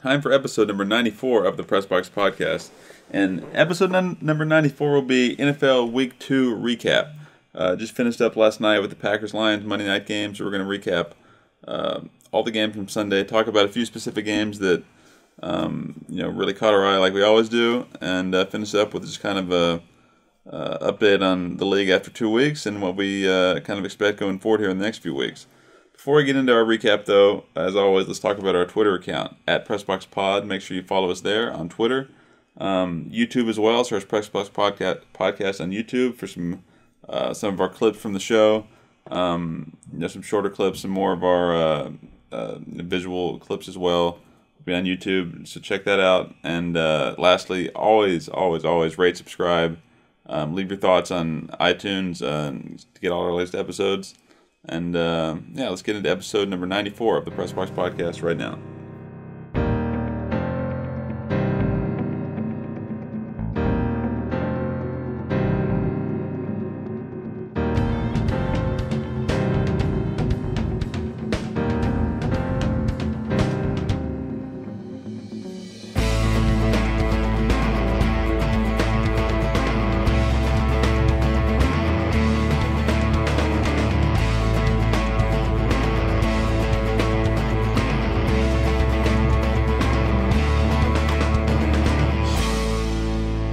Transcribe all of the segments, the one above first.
Time for episode number 94 of the Pressbox Podcast. And episode number 94 will be NFL Week 2 recap. Just finished up last night with the Packers-Lions Monday night game, so we're going to recap all the games from Sunday, talk about a few specific games that really caught our eye like we always do, and finish up with just kind of a update on the league after 2 weeks and what we kind of expect going forward here in the next few weeks. Before we get into our recap, though, as always, let's talk about our Twitter account, @PressboxPod. Make sure you follow us there on Twitter. YouTube as well, search Pressbox Podcast on YouTube for some of our clips from the show. Some shorter clips, some more of our visual clips as well. We'll be on YouTube, so check that out. And lastly, always rate, subscribe. Leave your thoughts on iTunes to get all our latest episodes. And let's get into episode number 94 of the Pressbox Podcast right now.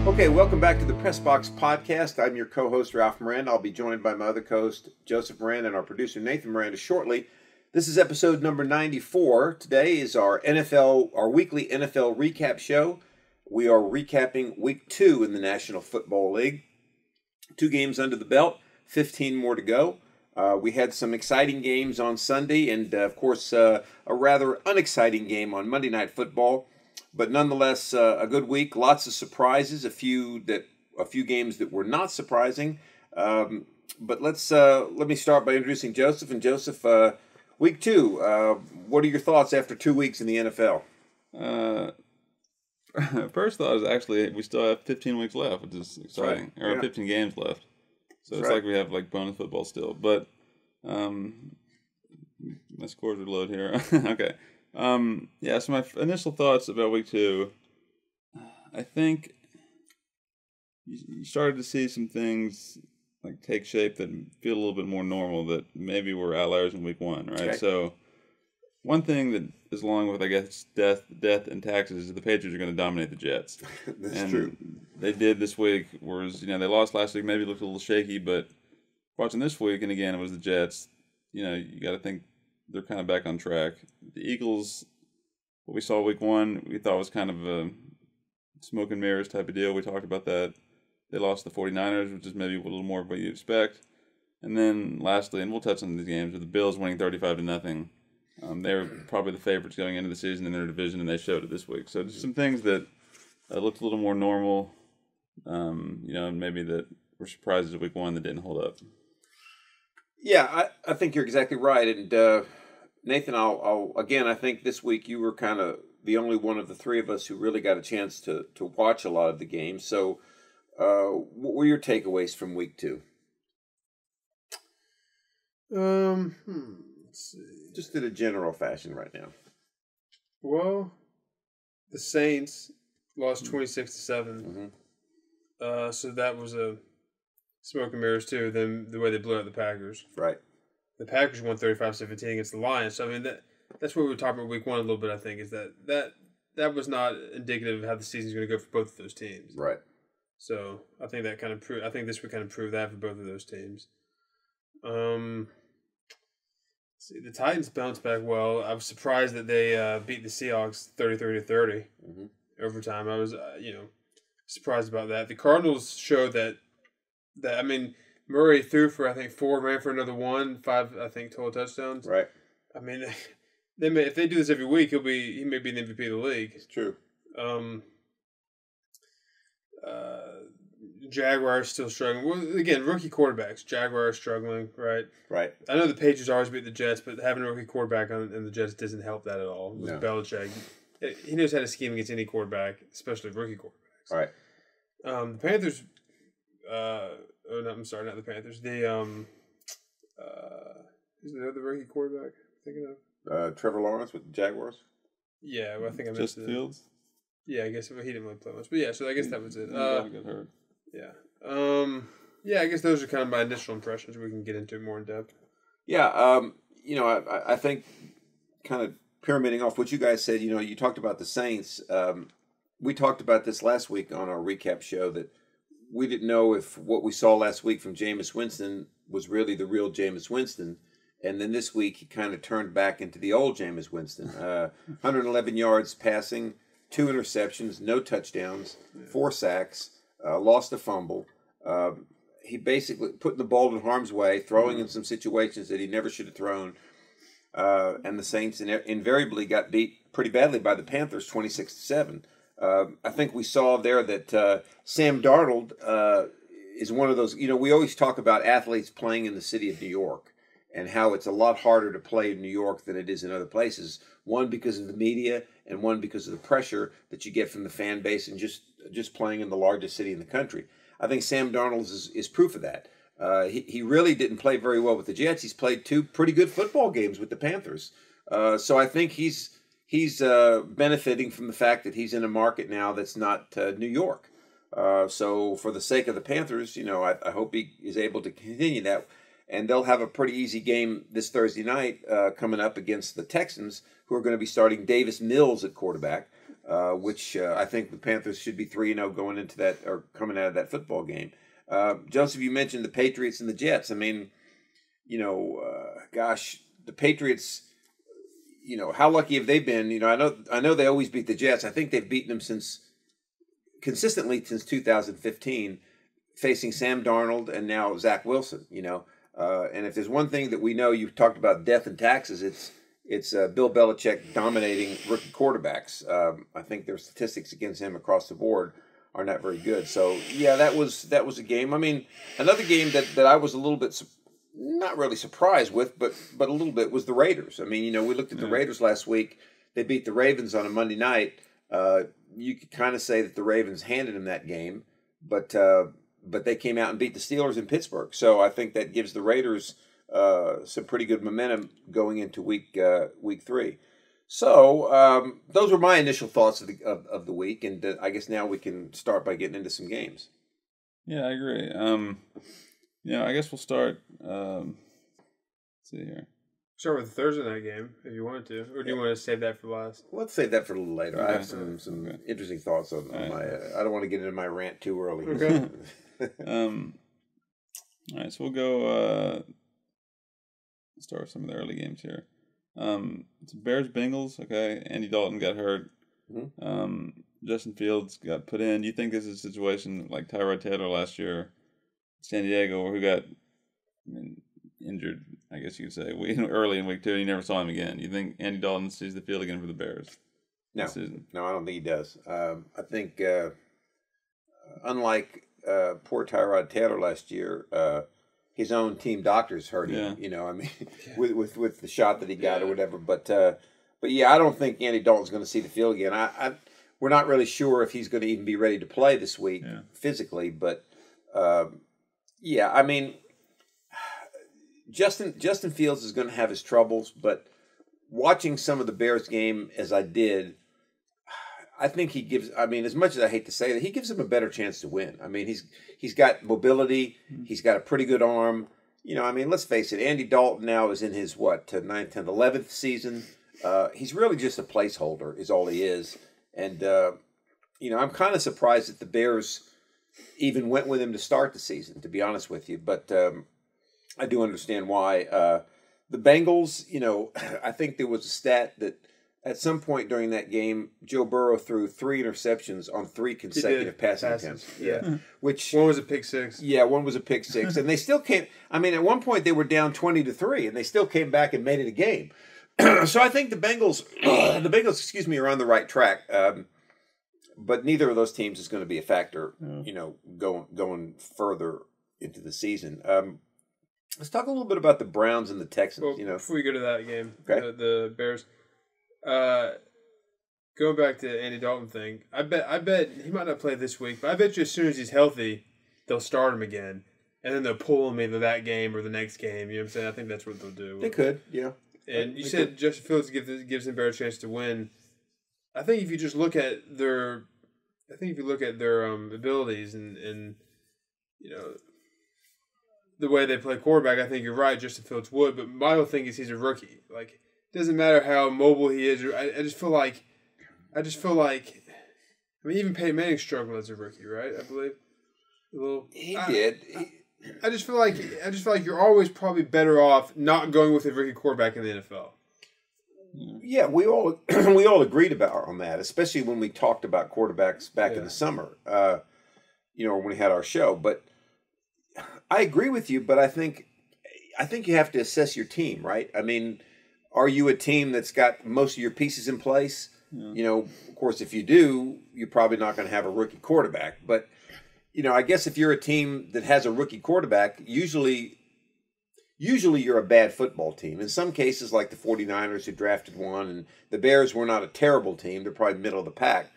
Okay, welcome back to the Pressbox Podcast. I'm your co-host, Ralph Miranda. I'll be joined by my other co-host, Joseph Miranda, and our producer, Nathan Miranda, shortly. This is episode number 94. Today is our weekly NFL recap show. We are recapping Week 2 in the National Football League. 2 games under the belt, 15 more to go. We had some exciting games on Sunday, and of course, a rather unexciting game on Monday Night Football. But nonetheless, a good week. Lots of surprises. A few games that were not surprising. But let me start by introducing Joseph. And Joseph, Week 2. What are your thoughts after 2 weeks in the NFL? First thought is actually we still have 15 weeks left, which is exciting. Right. Or 15 games left. So it's like we have like bonus football still. But my scores are low here. Okay. So my initial thoughts about Week 2, I think you started to see some things like take shape that feel a little bit more normal that maybe were outliers in Week 1, right? Okay. So one thing that is along with, I guess, death and taxes is the Patriots are going to dominate the Jets. That's true. They did this week, whereas, they lost last week, maybe looked a little shaky, but watching this week, and again, it was the Jets, you got to think they're kind of back on track. The Eagles, what we saw Week 1, we thought was kind of a smoke and mirrors type of deal. We talked about that. They lost the 49ers, which is maybe a little more of what you expect. And then lastly, and we'll touch on these games, with the Bills winning 35-0. They were probably the favorites going into the season in their division, and they showed it this week. So just some things that looked a little more normal, and maybe that were surprises at Week 1 that didn't hold up. Yeah, I think you're exactly right. And Nathan, I think this week you were kind of the only one of the three of us who really got a chance to watch a lot of the games. So what were your takeaways from Week 2? Let's see. Just in a general fashion right now. Well, the Saints lost 26-7. Mm-hmm. So that was a smoke and mirrors too. Then the way they blew out the Packers. Right. The Packers won 35-17 against the Lions. So I mean that's what we were talking about Week 1 a little bit. I think is that was not indicative of how the season's going to go for both of those teams. Right. So I think that kind of proved. I think this would kind of prove that for both of those teams. See, the Titans bounced back well. I was surprised that they beat the Seahawks 33-30 overtime. I was surprised about that. The Cardinals showed that I mean, Murray threw for I think 4, ran for another 1, 5 I think total touchdowns. Right. I mean, if they do this every week, he may be the MVP of the league. It's true. Jaguars still struggling. Well, again, rookie quarterbacks. Jaguars struggling, right? Right. I know the Patriots always beat the Jets, but having a rookie quarterback in the Jets doesn't help that at all. With Belichick, he knows how to scheme against any quarterback, especially rookie quarterbacks. Right. The Panthers. I'm sorry, not the Panthers. The who's the other rookie quarterback I'm thinking of? Trevor Lawrence with the Jaguars. Yeah, well, I think I Just missed it. Fields? Yeah, I guess he didn't really play much. But yeah, so I guess that was it. He got hurt. Yeah. Yeah, I guess those are kind of my initial impressions. We can get into it more in depth. Yeah, I think kind of pyramiding off what you guys said, you talked about the Saints. We talked about this last week on our recap show that we didn't know if what we saw last week from Jameis Winston was really the real Jameis Winston. And then this week he kind of turned back into the old Jameis Winston. 111 yards passing, 2 interceptions, no touchdowns, 4 sacks, lost a fumble. He basically putting the ball in harm's way, throwing in some situations that he never should have thrown. And the Saints invariably got beat pretty badly by the Panthers, 26-7. I think we saw there that Sam Darnold is one of those. We always talk about athletes playing in the city of New York and how it's a lot harder to play in New York than it is in other places. One, because of the media, and one, because of the pressure that you get from the fan base and just playing in the largest city in the country. I think Sam Darnold is proof of that. He really didn't play very well with the Jets. He's played 2 pretty good football games with the Panthers. So I think he's benefiting from the fact that he's in a market now that's not New York. So for the sake of the Panthers, I hope he is able to continue that. And they'll have a pretty easy game this Thursday night coming up against the Texans, who are going to be starting Davis Mills at quarterback, which I think the Panthers should be 3-0 going into that or coming out of that football game. Joseph, you mentioned the Patriots and the Jets. I mean, the Patriots, how lucky have they been? I know they always beat the Jets. I think they've beaten them consistently since 2015, facing Sam Darnold and now Zach Wilson, And if there's one thing that we know, you've talked about death and taxes, it's Bill Belichick dominating rookie quarterbacks. I think their statistics against him across the board are not very good. So yeah, that was a game. I mean, another game that I was a little bit not really surprised with, but a little bit was the Raiders. I mean, we looked at the Raiders last week. They beat the Ravens on a Monday night. You could kind of say that the Ravens handed them that game, but they came out and beat the Steelers in Pittsburgh. So I think that gives the Raiders some pretty good momentum going into week 3. So those were my initial thoughts of the week, and I guess now we can start by getting into some games. Yeah, I agree. I guess we'll start. Let's see here. Start with the Thursday night game if you wanted to, or do you want to save that for last? Let's save that for a little later. Okay. I have some interesting thoughts on my. I don't want to get into my rant too early. Okay. All right, so we'll go start with some of the early games here. It's Bears Bengals. Okay, Andy Dalton got hurt. Mm-hmm. Justin Fields got put in. Do you think this is a situation like Tyrod Taylor last year, San Diego, who got injured? I guess you could say early in week 2, and you never saw him again. You think Andy Dalton sees the field again for the Bears? No, I don't think he does. I think unlike poor Tyrod Taylor last year, his own team doctors hurt him. Yeah. With the shot that he got or whatever. But yeah, I don't think Andy Dalton's going to see the field again. We're not really sure if he's going to even be ready to play this week physically. But Justin Fields is going to have his troubles. But watching some of the Bears game as I did, I think he gives. I mean, as much as I hate to say that, he gives him a better chance to win. I mean, he's got mobility. He's got a pretty good arm. Let's face it. Andy Dalton now is in his 9th, 10th, 11th season. He's really just a placeholder, is all he is. And I'm kind of surprised that the Bears even went with him to start the season, to be honest with you. But I do understand why. The Bengals, I think there was a stat that at some point during that game, Joe Burrow threw 3 interceptions on 3 consecutive passing attempts. Yeah. Which one was a pick six. Yeah, one was a pick six. And they still came. I mean, at one point they were down 20-3, and they still came back and made it a game. So I think the Bengals, are on the right track. But neither of those teams is going to be a factor, going further into the season. Let's talk a little bit about the Browns and the Texans. Well, before we go to that game, okay. the Bears. Going back to the Andy Dalton thing, I bet he might not play this week, but I bet you as soon as he's healthy, they'll start him again, and then they'll pull him either that game or the next game. You know what I'm saying? I think that's what they'll do. They could, yeah. And you said Justin Fields gives him a better chance to win. I think if you just look at their, abilities and the way they play quarterback, I think you're right. Justin Fields would, but my whole thing is he's a rookie. Like, it doesn't matter how mobile he is. I just feel like, I mean, even Peyton Manning struggled as a rookie, right? I believe. He did. I just feel like you're always probably better off not going with a rookie quarterback in the NFL. Yeah, we all agreed on that, especially when we talked about quarterbacks back in the summer. When we had our show. But I agree with you. But I think you have to assess your team, right? I mean, are you a team that's got most of your pieces in place? Yeah. Of course, if you do, you're probably not going to have a rookie quarterback. But I guess if you're a team that has a rookie quarterback, usually you're a bad football team. In some cases, like the 49ers who drafted one, and the Bears were not a terrible team. They're probably middle of the pack.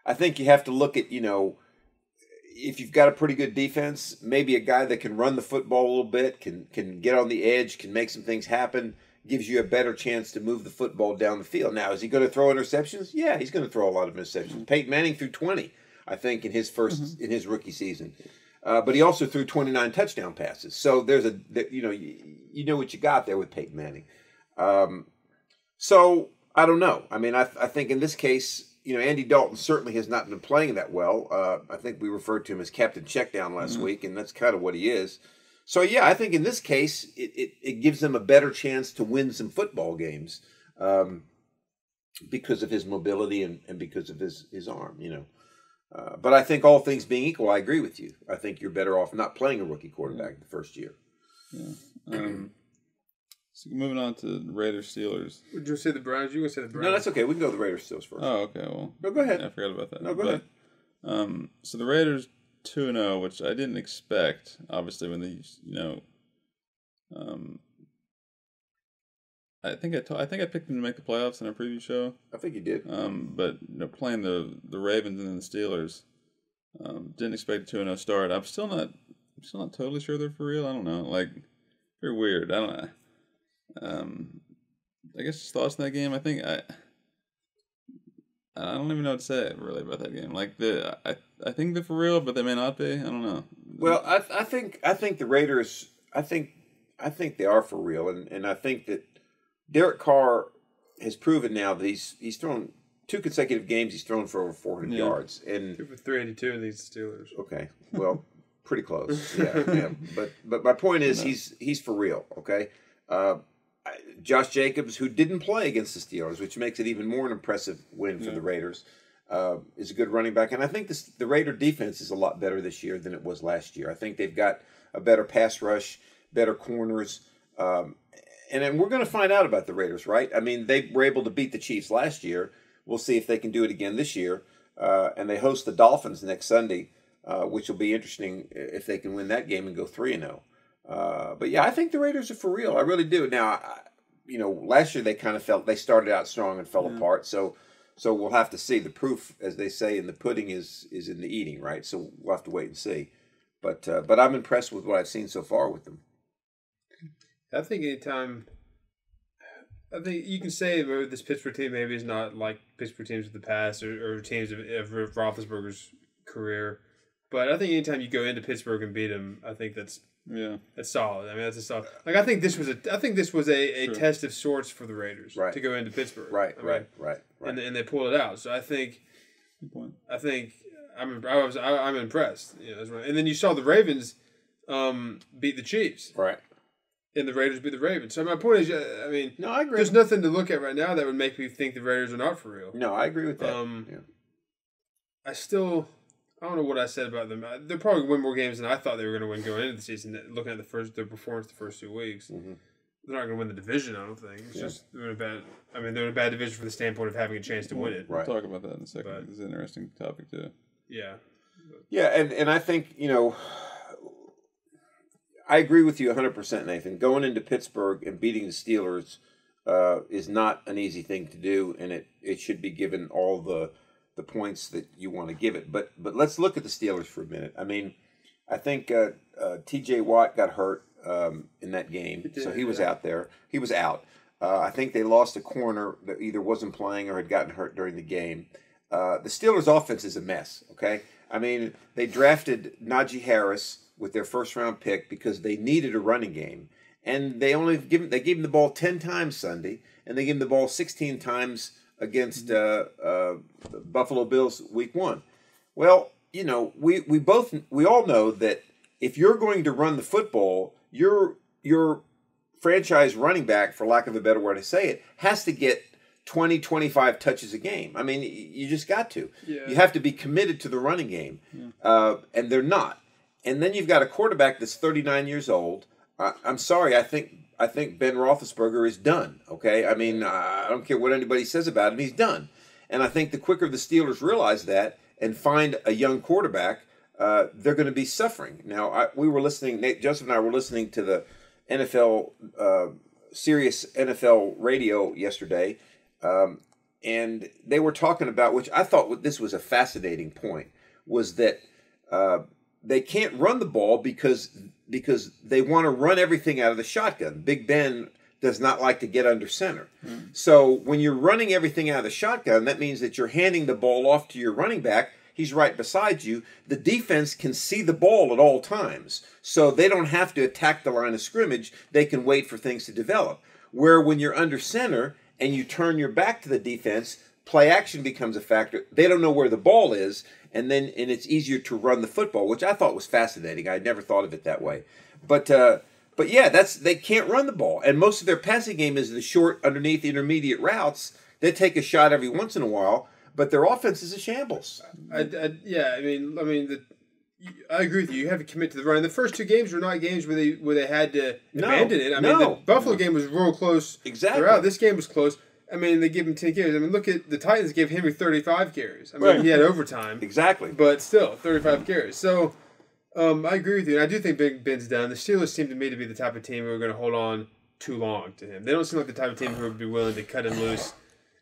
I think you have to look at, if you've got a pretty good defense, maybe a guy that can run the football a little bit, can get on the edge, can make some things happen, gives you a better chance to move the football down the field. Now, is he going to throw interceptions? Yeah, he's going to throw a lot of interceptions. Peyton Manning threw 20, I think, in his rookie season. But he also threw 29 touchdown passes. So there's you know what you got there with Peyton Manning. So I don't know. I mean, I think in this case, Andy Dalton certainly has not been playing that well. I think we referred to him as Captain Checkdown last week, and that's kind of what he is. So yeah, I think in this case, it gives them a better chance to win some football games because of his mobility and because of his arm. But I think all things being equal, I agree with you. I think you're better off not playing a rookie quarterback the first year. Yeah. So moving on to Raiders Steelers. Would you say the Browns? You would say the Browns. No, that's okay. We can go to the Raiders Steelers first. Oh, okay. Well, no, go ahead. Yeah, I forgot about that. No, go ahead. So the Raiders 2-0, which I didn't expect. Obviously, when they I think I picked them to make the playoffs in our preview show. I think you did. But playing the Ravens and then the Steelers, didn't expect a 2-0 start. I'm still not totally sure they're for real. I don't know. Like, they're weird. I don't know. I guess just thoughts on that game. I think I don't even know what to say really about that game. Like I think they're for real, but they may not be. I don't know. Well, I think the Raiders. I think they are for real, and I think that Derek Carr has proven now that he's thrown 2 consecutive games. He's thrown for over 400 yards, and 382 in these Steelers. Okay, well, pretty close. Yeah. But my point is he's for real. Okay. Josh Jacobs, who didn't play against the Steelers, which makes it even more an impressive win for the Raiders, is a good running back. And I think the Raider defense is a lot better this year than it was last year. I think they've got a better pass rush, better corners. And then we're going to find out about the Raiders, right? I mean, they were able to beat the Chiefs last year. We'll see if they can do it again this year. And they host the Dolphins next Sunday, which will be interesting if they can win that game and go 3-0. But yeah, I think the Raiders are for real. I really do. Now, last year they kind of they started out strong and fell apart. So we'll have to see. The proof, as they say, in the pudding is in the eating, right? So we'll have to wait and see. But I'm impressed with what I've seen so far with them. I think you can say this Pittsburgh team maybe is not like Pittsburgh teams of the past or teams of Roethlisberger's career. But I think anytime you go into Pittsburgh and beat them, I think that's solid. I mean, that's a solid. Like, I think this was a test of sorts for the Raiders to go into Pittsburgh. Right. And they pulled it out. So I think I'm impressed. And then you saw the Ravens beat the Chiefs. Right. And the Raiders beat the Ravens. So my point is, I mean, no, I agree. There's nothing to look at right now that would make me think the Raiders are not for real. No, I agree with that. I don't know what I said about them. They'll probably win more games than I thought they were going to win going into the season. Looking at their performance the first 2 weeks, they're not going to win the division. I don't think. It's just they're in a bad division from the standpoint of having a chance to win it. We'll talk about that in a second. But it's an interesting topic too. Yeah. Yeah, and I think I agree with you 100%, Nathan. Going into Pittsburgh and beating the Steelers is not an easy thing to do, and it should be given all the points that you want to give it. But let's look at the Steelers for a minute. I mean, I think T.J. Watt got hurt in that game, so he was out there. He was out. I think they lost a corner that either wasn't playing or had gotten hurt during the game. The Steelers' offense is a mess, okay? I mean, they drafted Najee Harris with their first-round pick because they needed a running game. And they gave him the ball 10 times Sunday, and they gave him the ball 16 times against Buffalo Bills week 1. Well, you know, we all know that if you're going to run the football, your franchise running back, for lack of a better word to say it, has to get 20, 25 touches a game. I mean, you just got to. Yeah. You have to be committed to the running game, and they're not. And then you've got a quarterback that's 39 years old. I'm sorry, I think Ben Roethlisberger is done, okay? I mean, I don't care what anybody says about him, he's done. And I think the quicker the Steelers realize that and find a young quarterback, they're going to be suffering. Now, Joseph and I were listening to the NFL, Sirius NFL radio yesterday, and they were talking about, which I thought this was a fascinating point, was that they can't run the ball because they want to run everything out of the shotgun. Big Ben does not like to get under center. So when you're running everything out of the shotgun, that means that you're handing the ball off to your running back. He's right beside you. The defense can see the ball at all times. So they don't have to attack the line of scrimmage. They can wait for things to develop. Where when you're under center and you turn your back to the defense, play action becomes a factor. They don't know where the ball is, and it's easier to run the football, which I thought was fascinating. I never thought of it that way. But yeah, they can't run the ball, and most of their passing game is the short, underneath, intermediate routes. They take a shot every once in a while, but their offense is a shambles. I agree with you. You have to commit to the run. The first 2 games were not games where they had to abandon it. I mean, the Buffalo game was real close. Exactly. Throughout. This game was close. I mean, they give him 10 carries. I mean, look at the Titans gave Henry 35 carries. I mean, he had overtime. Exactly. But still, 35 carries. So, I agree with you. And I do think Big Ben's done. The Steelers seem to me to be the type of team who are going to hold on too long to him. They don't seem like the type of team who would be willing to cut him loose.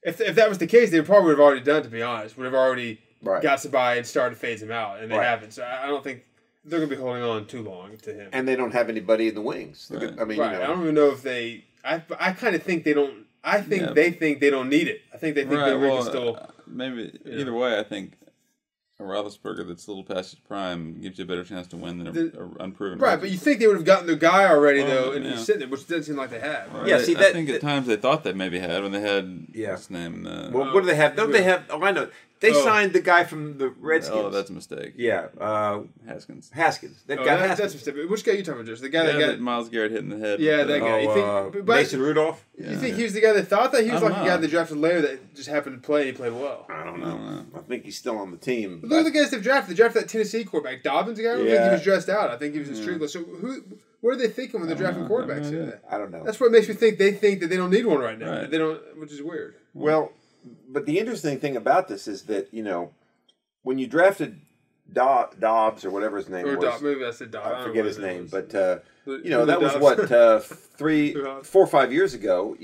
If that was the case, they probably would have already done it, to be honest. Would have already got somebody and started to phase him out. And they haven't. So I don't think they're going to be holding on too long to him. And they don't have anybody in the wings. Right. I mean, I don't even know if they... I kind of think they don't... I think they think they don't need it. I think they think they can still... maybe either way, I think a Roethlisberger that's a little past his prime gives you a better chance to win than an unproven. Right, but you think they would have gotten their guy already, though, and he's sitting there, which doesn't seem like they have. Right? Yeah, I think at times they thought they maybe had when they had what's his name? Well, what do they have? Don't they have? Oh, I know. They signed the guy from the Redskins. Oh, that's a mistake. Yeah, Haskins. They've got Haskins. That's a mistake. Which guy are you talking about, Josh? The guy that got Myles Garrett hit in the head. Yeah, that guy. You think Mason Rudolph? You think he was the guy that thought that? He was like the guy that drafted later that just happened to play and he played well. I don't know. I think he's still on the team. But look at the guys they've drafted. They drafted that Tennessee quarterback, Dobbins. The guy. I don't think he was dressed out. I think he was in street clothes. So what are they thinking when they're drafting quarterbacks? I don't know. That's what makes me think they think that they don't need one right now. Right. They don't, which is weird. Well, but the interesting thing about this is that when you drafted Dobbs or whatever his name was, maybe I said Dobbs. I forget his name, but that was what 4 or 5 years ago.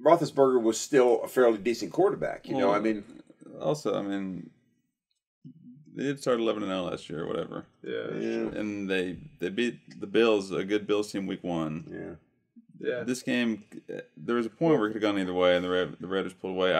Roethlisberger was still a fairly decent quarterback. I mean, they did start 11-0 last year or whatever. Yeah. And they beat the Bills, a good Bills team, week 1. Yeah. This game, there was a point where it could have gone either way, and the Raiders pulled away.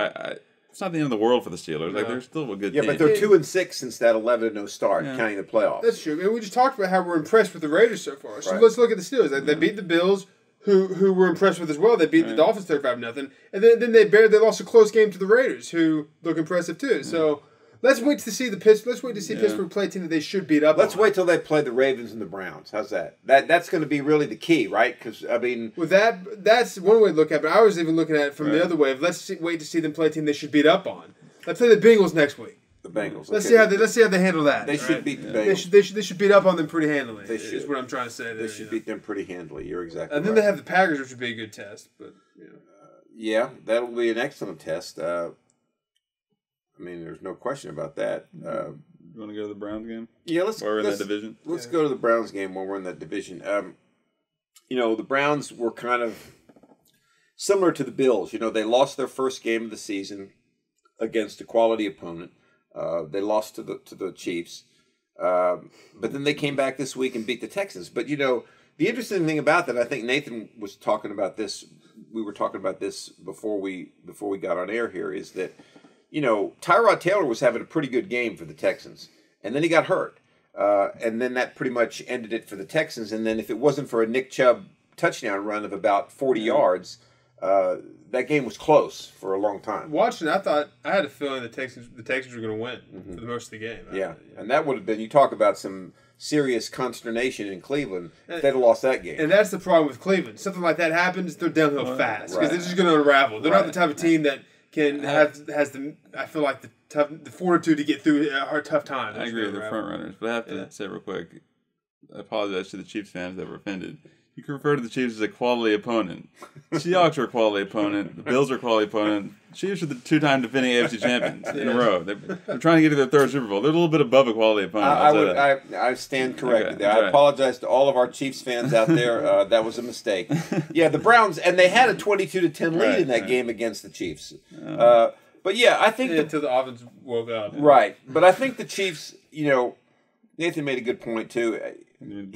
It's not the end of the world for the Steelers. Like, they're still a good team. Yeah, but they're 2-6 since that 11-0 start, counting the playoffs. That's true. And we just talked about how we're impressed with the Raiders so far. So let's look at the Steelers. They beat the Bills, who we're impressed with as well. They beat the Dolphins 35-0, and then they lost a close game to the Raiders, who look impressive too. So let's wait to see Pittsburgh play a team that they should beat up. Let's wait till they play the Ravens and the Browns. How's that? That's going to be really the key, right? Because I mean, with that's one way to look at it. But I was even looking at it from the other way. Wait to see them play a team they should beat up on. Let's play the Bengals next week. The Bengals. Let's see how they handle that. They should beat the Bengals. They should beat up on them pretty handily. They should. Is what I'm trying to say. They should beat them pretty handily. You're exactly right. And then they have the Packers, which would be a good test. But that'll be an excellent test. I mean, there's no question about that. You want to go to the Browns game? Yeah, let's. Or in that division? Let's go to the Browns game when we're in that division. The Browns were kind of similar to the Bills. They lost their first game of the season against a quality opponent. They lost to the Chiefs, but then they came back this week and beat the Texans. But The interesting thing about that, I think Nathan was talking about this. We were talking about this before we got on air here. Is that Tyrod Taylor was having a pretty good game for the Texans, and then he got hurt, and then that pretty much ended it for the Texans. And then if it wasn't for a Nick Chubb touchdown run of about 40 yards, that game was close for a long time. Watching, I had a feeling the Texans were going to win for the most of the game. Yeah, and that would have been, you talk about some serious consternation in Cleveland if they'd have lost that game. And that's the problem with Cleveland. Something like that happens, they're downhill fast because they're just going to unravel. They're not the type of team that has the, I feel like, the fortitude to get through a tough time. I agree with the front runners, but I have to say real quick, I apologize to the Chiefs fans that were offended. You can refer to the Chiefs as a quality opponent. The Seahawks are a quality opponent. The Bills are a quality opponent. Chiefs are the 2-time defending AFC champions in a row. They're trying to get to their third Super Bowl. They're a little bit above a quality opponent. I stand corrected there. I apologize to all of our Chiefs fans out there. That was a mistake. Yeah, the Browns, and they had a 22-10 lead in that game against the Chiefs. But yeah, I think until the offense woke up. Right, but I think the Chiefs. Nathan made a good point too. Talking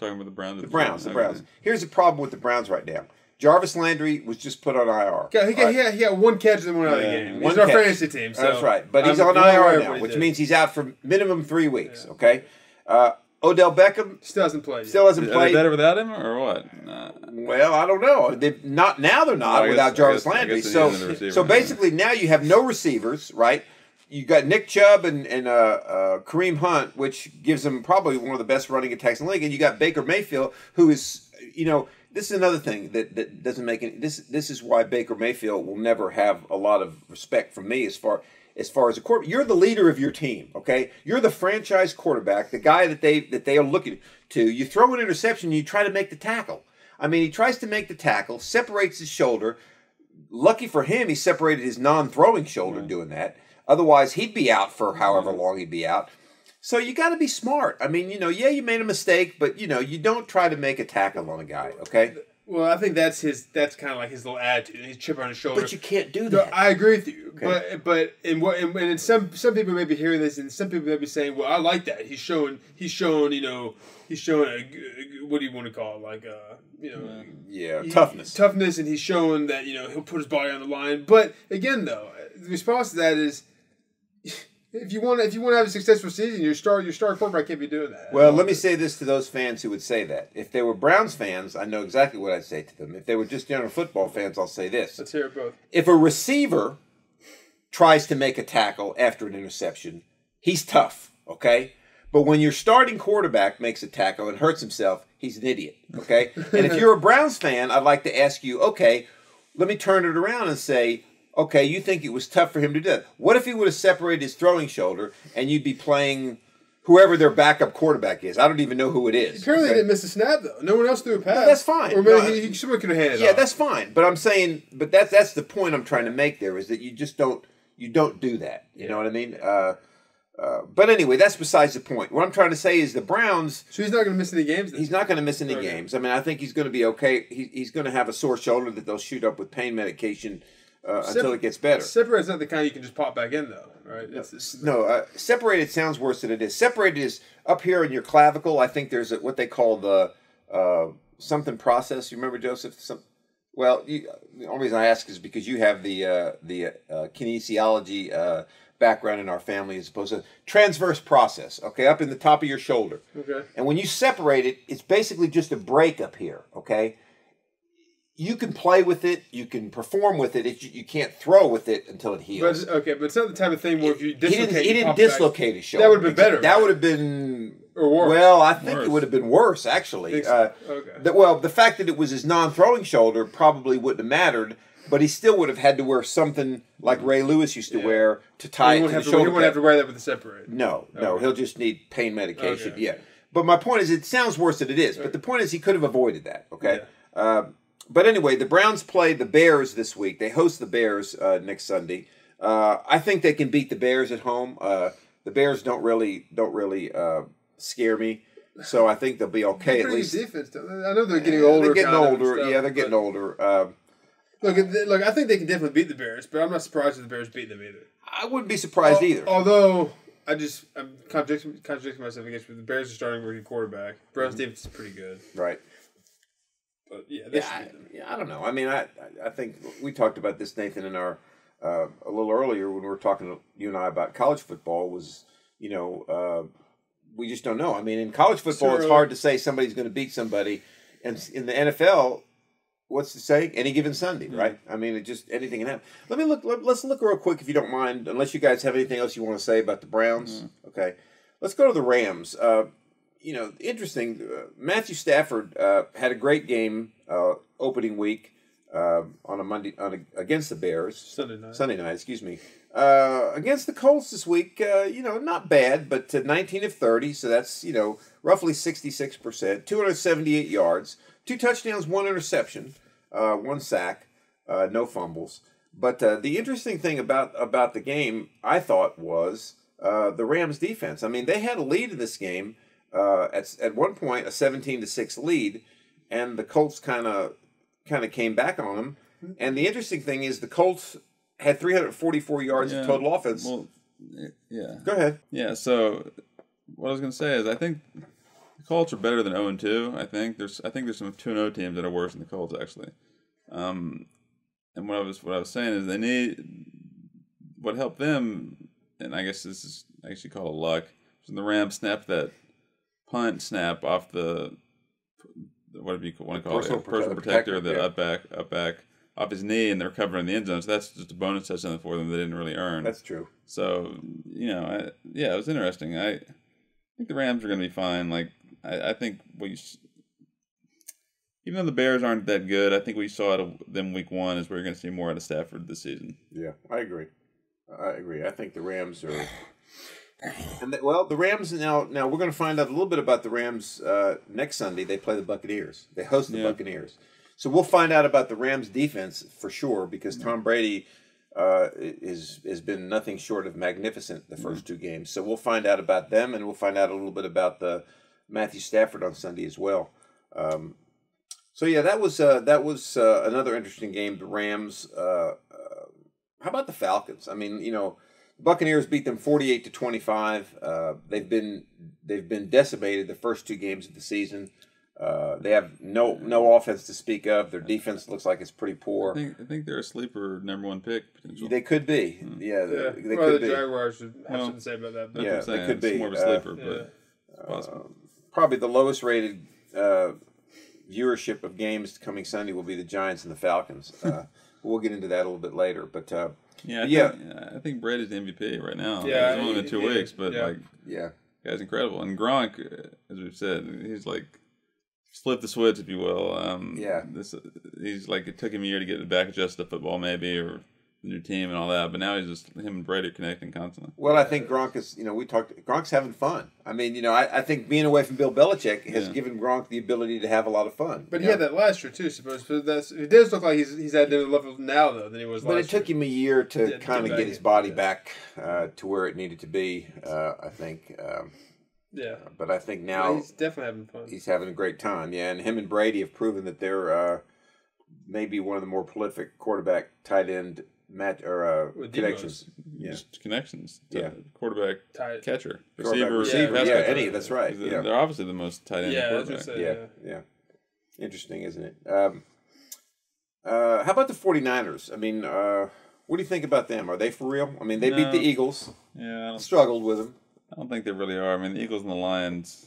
about the Browns. The Browns. Here's the problem with the Browns right now. Jarvis Landry was just put on IR. He got one catch in one other game. He's our fantasy team. So that's right. But he's on IR now, which means he's out for minimum 3 weeks. Yeah. Okay. Odell Beckham still hasn't played. Are they better without him or what? Nah. Well, I don't know. They're not without Jarvis Landry. So basically now you have no receivers, right? You got Nick Chubb and Kareem Hunt, which gives them probably one of the best running attacks in the league. And you got Baker Mayfield, who is, this is another thing that doesn't make any. This is why Baker Mayfield will never have a lot of respect from me as far as a quarterback. You're the leader of your team, okay? You're the franchise quarterback, the guy that they are looking to. You throw an interception, you try to make the tackle. I mean, he tries to make the tackle, separates his shoulder. Lucky for him, he separated his non-throwing shoulder doing that. Otherwise, he'd be out for however long he'd be out. So you got to be smart. I mean, you made a mistake, but you don't try to make a tackle on a guy, okay? Well, I think that's kind of like his little attitude. He's chip on his shoulder. But you can't do that. No, I agree with you. Okay. But some people may be hearing this, and some people may be saying, "Well, I like that. He's showing what do you want to call it? Toughness, and he's showing that he'll put his body on the line." But again, though, the response to that is, if you want to have a successful season, your star quarterback can't be doing that. Well, let me say this to those fans who would say that. If they were Browns fans, I know exactly what I'd say to them. If they were just general football fans, I'll say this. Let's hear it both. If a receiver tries to make a tackle after an interception, he's tough, okay? But when your starting quarterback makes a tackle and hurts himself, he's an idiot, okay? And if you're a Browns fan, I'd like to ask you, okay, let me turn it around and say, okay, you think it was tough for him to do that. What if he would have separated his throwing shoulder and you'd be playing whoever their backup quarterback is? I don't even know who it is. Apparently he didn't miss a snap, though. No one else threw a pass. No, that's fine. Or maybe someone could have handed it off. Yeah, that's fine. But I'm saying, that's the point I'm trying to make there, is that you just don't do that. You know what I mean? But anyway, that's besides the point. What I'm trying to say is the Browns... So he's not going to miss any games? He's not going to miss any games. I mean, I think he's going to be okay. He's going to have a sore shoulder that they'll shoot up with pain medication until it gets better. Separated is not the kind you can just pop back in, though, right? Separated sounds worse than it is. Separated is up here in your clavicle. I think there's what they call the something process. You remember, Joseph? The only reason I ask is because you have the kinesiology background in our family as opposed to transverse process, okay, up in the top of your shoulder. Okay. And when you separate it, it's basically just a break up here, okay? You can play with it, you can perform with it, you can't throw with it until it heals. But it's not the type of thing where if you dislocate... He didn't dislocate his shoulder. That would have been better. That would have been... Or worse. Well, I think it would have been worse, actually. So. Okay. The fact that it was his non-throwing shoulder probably wouldn't have mattered, but he still would have had to wear something like Ray Lewis used to wear to tie it to the shoulder. He wouldn't have to wear that with the separator. No, he'll just need pain medication, But my point is, it sounds worse than it is, but the point is he could have avoided that, okay? Yeah. But anyway, the Browns play the Bears this week. They host the Bears next Sunday. I think they can beat the Bears at home. The Bears don't really scare me, so I think they'll be okay at least. Defense, I know they're getting older. They're getting older. They're getting older. Look, I think they can definitely beat the Bears, but I'm not surprised if the Bears beat them either. I wouldn't be surprised either. Although I'm contradicting myself against the Bears are starting rookie quarterback. Browns defense is pretty good. Right. But I don't know. I mean, I think we talked about this, Nathan, in our a little earlier when we were talking to you and I about college football. Was we just don't know. I mean, in college football, it's hard to say somebody's going to beat somebody, and in the NFL, what's to say? Any given Sunday, right? I mean, it just anything can happen. Let's look real quick, if you don't mind, unless you guys have anything else you want to say about the Browns. Okay, let's go to the Rams. Interesting. Matthew Stafford had a great game opening week on a Monday against the Bears. Sunday night, excuse me. Against the Colts this week, not bad, but 19 of 30, so that's roughly 66%. 278 yards, 2 touchdowns, 1 interception, 1 sack, no fumbles. But the interesting thing about the game, I thought, was the Rams' defense. I mean, they had a lead in this game. At one point, a 17-6 lead, and the Colts kind of came back on them. And the interesting thing is the Colts had 344 yards of total offense. Well, yeah. Go ahead. Yeah. So what I was going to say is I think the Colts are better than 0-2. I think there's some 2-0 teams that are worse than the Colts actually. And what I was saying is they need what helped them, and I guess you call it luck. When the Rams snapped that punt snap off the whatever you want to call it, personal protector, the up back off his knee, and they're covering the end zone. So that's just a bonus touchdown for them they didn't really earn. That's true. So it was interesting. I think the Rams are going to be fine. Like I think even though the Bears aren't that good, I think we saw out of them week 1 is where you're going to see more out of Stafford this season. Yeah, I agree. I think the Rams are. The Rams now we're going to find out a little bit about the Rams next Sunday. They play the Buccaneers. They host the Buccaneers. So we'll find out about the Rams defense for sure because Tom Brady has been nothing short of magnificent the first 2 games. So we'll find out about them, and we'll find out a little bit about the Matthew Stafford on Sunday as well. That was another interesting game. The Rams. How about the Falcons? I mean, Buccaneers beat them 48-25. They've been decimated the first 2 games of the season. They have no offense to speak of. Their defense looks like it's pretty poor. I think they're a sleeper number 1 pick potential. They could be. Yeah, they could be. The Jaguars should have something to say about that. Yeah, they could be. It's more of a sleeper, but it's possible. Probably the lowest rated viewership of games coming Sunday will be the Giants and the Falcons. We'll get into that a little bit later, but. I think Brady's the MVP right now. Yeah, he's only been 2 weeks, but guy's incredible. And Gronk, as we've said, he's like flipped the switch, if you will. He's like it took him a year to get back adjusted to football, maybe, or the new team and all that. But now he's just him and Brady are connecting constantly. Well, I think Gronk is. Gronk's having fun. I mean, I think being away from Bill Belichick has given Gronk the ability to have a lot of fun. But he had that last year too, suppose. But it does look like he's at a different level now though than he was last year. But it took him a year to kind of get his body back to where it needed to be. I think. But I think now he's definitely having fun. He's having a great time. Yeah, and him and Brady have proven that they're maybe one of the more prolific quarterback tight end connections. Just connections. Quarterback, catcher, receiver. Catcher. That's right. They're obviously the most tight end quarterback. Yeah. Interesting, isn't it? How about the 49ers? I mean, what do you think about them? Are they for real? I mean, they beat the Eagles. Yeah. Struggled with them. I don't think they really are. I mean, the Eagles and the Lions.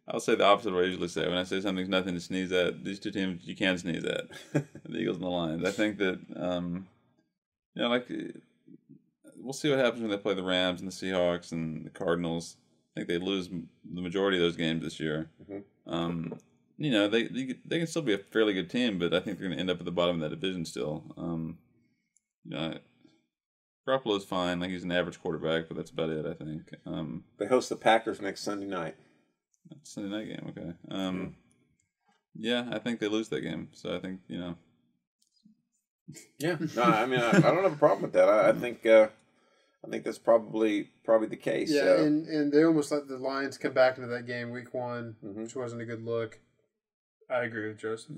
I'll say the opposite of what I usually say. When I say something's nothing to sneeze at, these 2 teams you can sneeze at. The Eagles and the Lions. I think that, we'll see what happens when they play the Rams and the Seahawks and the Cardinals. I think they lose the majority of those games this year. They can still be a fairly good team, but I think they're going to end up at the bottom of that division still. Garoppolo's fine. Like, he's an average quarterback, but that's about it, I think. They host the Packers next Sunday night. Sunday night game, okay. Yeah, I think they lose that game. So I think, Yeah. No, I mean, I don't have a problem with that. I think that's probably the case. Yeah, and they almost let the Lions come back into that game week 1, which wasn't a good look. I agree with Joseph.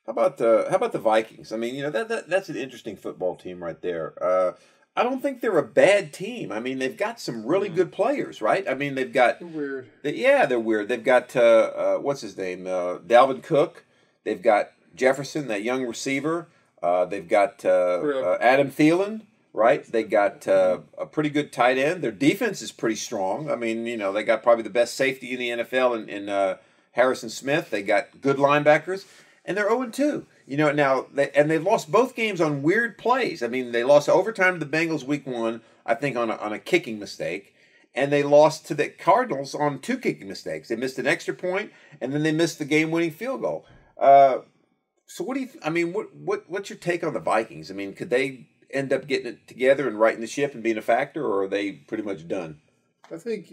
How about the Vikings? I mean, that's an interesting football team right there. I don't think they're a bad team. I mean, they've got some really good players, right? I mean, they've got Weird. They're weird. They've got what's his name, Dalvin Cook. They've got Jefferson, that young receiver. They've got Adam Thielen, right? They got a pretty good tight end. Their defense is pretty strong. I mean, they got probably the best safety in the NFL in Harrison Smith. They got good linebackers, and they're 0-2. Now they've lost both games on weird plays. I mean, they lost overtime to the Bengals week 1, I think on a kicking mistake, and they lost to the Cardinals on 2 kicking mistakes. They missed an extra point, and then they missed the game-winning field goal. So what do you? I mean, what's your take on the Vikings? I mean, could they end up getting it together and righting the ship and being a factor, or are they pretty much done? I think.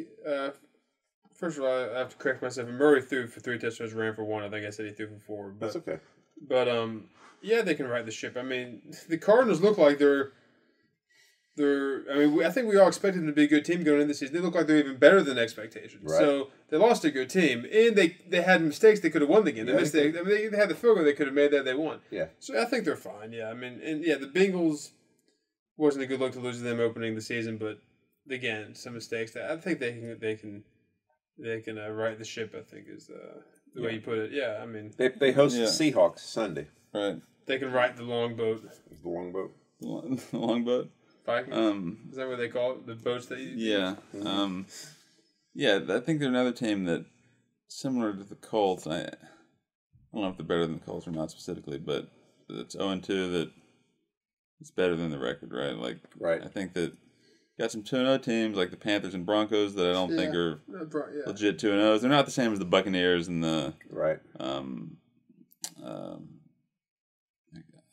First of all, I have to correct myself. Murray threw for 3 touchdowns, ran for 1. I think I said he threw for 4. But, that's okay. But yeah, they can right the ship. I mean, the Cardinals look like they're. I mean, I think we all expected them to be a good team going into the season. They look like they're even better than expectations. Right. So they lost a good team, and they had mistakes. They could have won the game. They missed. They had the field goal. They could have made that. They won. Yeah. So I think they're fine. Yeah. I mean, and yeah, the Bengals wasn't a good look to lose to them opening the season, but again, some mistakes. That I think they can right the ship. I think is the way you put it. Yeah. I mean, they host the Seahawks Sunday. Right. They can right the longboat. The longboat. The longboat. Vikings. Is that what they call it? The boats that you Yeah. Yeah, I think they're another team that, similar to the Colts, I don't know if they're better than the Colts or not specifically, but it's 0-2 that it's better than the record, right? Like, right. I think that got some 2-0 teams like the Panthers and Broncos that I don't think are legit 2-0s. They're not the same as the Buccaneers and the right.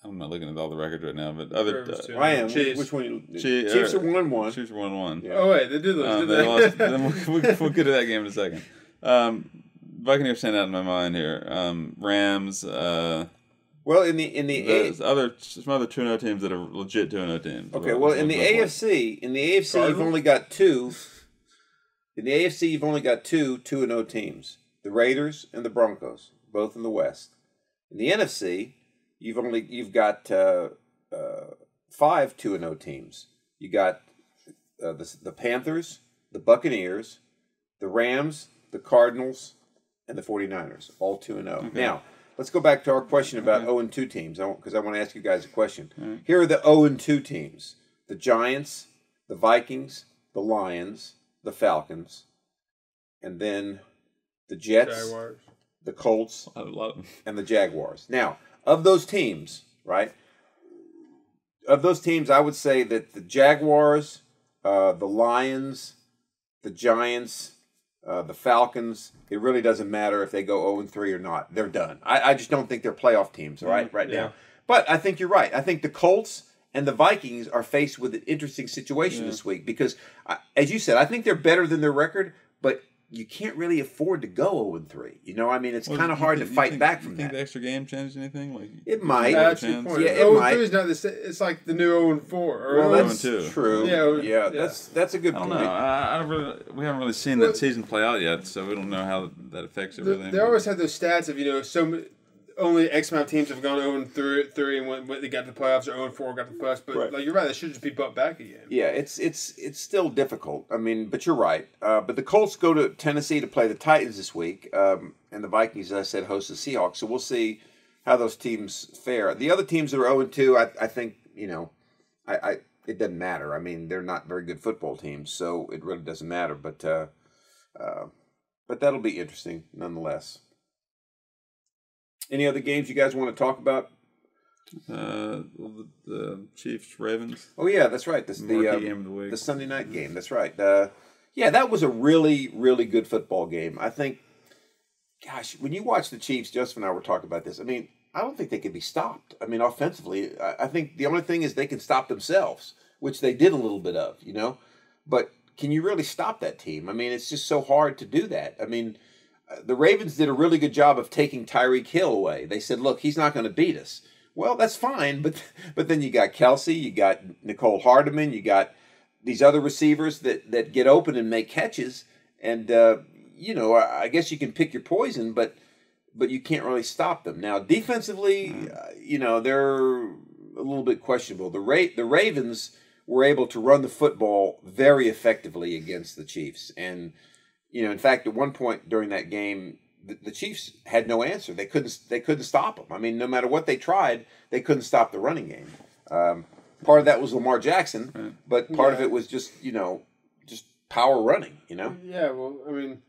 I'm not looking at all the records right now, but other I am. Chiefs. Which one? Chiefs are 1-1. Chiefs are 1-1. Yeah. Oh wait, they did lose. They lost. Then we'll get to that game in a second. Buccaneers stand out in my mind here. Rams. Well, in the some other 2-0 teams that are legit 2-0 teams. Okay, well in the AFC, you've only got 2. In the AFC, you've only got 2 2-0 teams: the Raiders and the Broncos, both in the West. In the NFC, you've got 5 2-0 teams. You got the Panthers, the Buccaneers, the Rams, the Cardinals, and the 49ers, all 2-0. Okay. Now, let's go back to our question about 0-2 teams, because I want to ask you guys a question. Right. Here are the 0-2 teams: the Giants, the Vikings, the Lions, the Falcons, and then the Jets, Jaguars, the Colts, and the Jaguars. Now, of those teams, right? Of those teams, I would say that the Jaguars, the Lions, the Giants, the Falcons, it really doesn't matter if they go 0-3 or not. They're done. I just don't think they're playoff teams, right now. But I think you're right. I think the Colts and the Vikings are faced with an interesting situation this week because, as you said, I think they're better than their record, but you can't really afford to go 0-3. I mean, it's kind of hard to fight back from that. You think the extra game changed anything? Like it might. That's your point. Yeah, it might. Is not it's like the new 0-4. Or well, that's 0-2. True. Yeah, that's a good point. I don't know. We haven't really seen that season play out yet, so we don't know how that affects everything. They always have those stats of only X amount of teams have gone 0-3 and when they got to the playoffs, or 0-4 got to the playoffs. But like you're right, that should just be bumped back again. Yeah, it's still difficult. I mean, but you're right. But the Colts go to Tennessee to play the Titans this week, and the Vikings, as I said, host the Seahawks. So we'll see how those teams fare. The other teams that are 0-2, I think it doesn't matter. I mean, they're not very good football teams, so it really doesn't matter. But that'll be interesting nonetheless. Any other games you guys want to talk about? The Chiefs Ravens. Oh yeah, that's right. This game of the week. The Sunday night game. That's right. Yeah, that was a really, really good football game. I think. Gosh, when you watch the Chiefs, Joseph and I were talking about this. I mean, I don't think they can be stopped. I mean, offensively, I think the only thing is they can stop themselves, which they did a little bit of, But can you really stop that team? I mean, it's just so hard to do that. I mean. The Ravens did a really good job of taking Tyreek Hill away. They said, look, he's not going to beat us. Well, that's fine, but then you got Kelsey, you got Nicole Hardeman, you got these other receivers that get open and make catches. And, I guess you can pick your poison, but but you can't really stop them. Now, defensively, they're a little bit questionable. The Ravens were able to run the football very effectively against the Chiefs. And, in fact, at one point during that game, the Chiefs had no answer. They couldn't stop them. I mean, no matter what they tried, they couldn't stop the running game. Part of that was Lamar Jackson, but part of it was just power running, Yeah, well, I mean,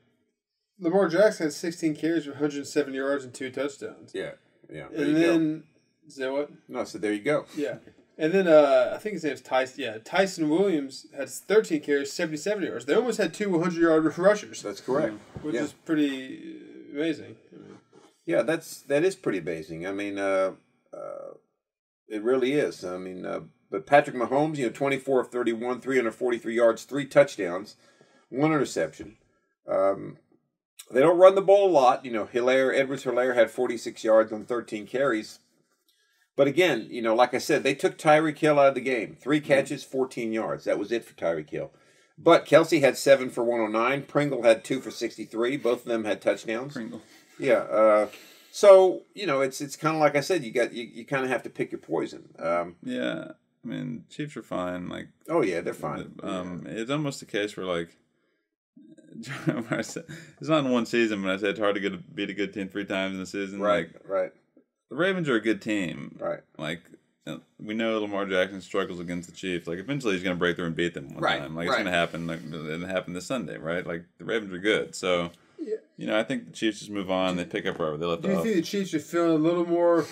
Lamar Jackson had 16 carries for 107 yards and 2 touchdowns. Yeah. And then, is that what? No, so there you go. Yeah. And then I think his name's Tyson. Yeah, Tyson Williams had 13 carries, 77 yards. They almost had 2 100-yard rushers. That's correct. Which is pretty amazing. Yeah, that is pretty amazing. I mean, it really is. I mean, but Patrick Mahomes, 24 of 31, 343 yards, 3 touchdowns, 1 interception. They don't run the ball a lot. Edwards-Helaire had 46 yards on 13 carries. But again, like I said, they took Tyreek Hill out of the game. 3 catches, 14 yards. That was it for Tyreek Hill. But Kelsey had 7 for 109. Pringle had 2 for 63. Both of them had touchdowns. Pringle. Yeah. So, it's kind of like I said, you kind of have to pick your poison. Yeah. I mean, Chiefs are fine. Like, oh yeah, they're fine. It's almost a case where it's not in one season, but I said it's hard to beat a good team 3 times in a season. Right. The Ravens are a good team. Right. We know Lamar Jackson struggles against the Chiefs. Eventually he's going to break through and beat them one time. It's going to happen. It happened this Sunday, right? The Ravens are good. So, I think the Chiefs just move on. They pick up wherever they left off. Do you think the Chiefs are feeling a little more...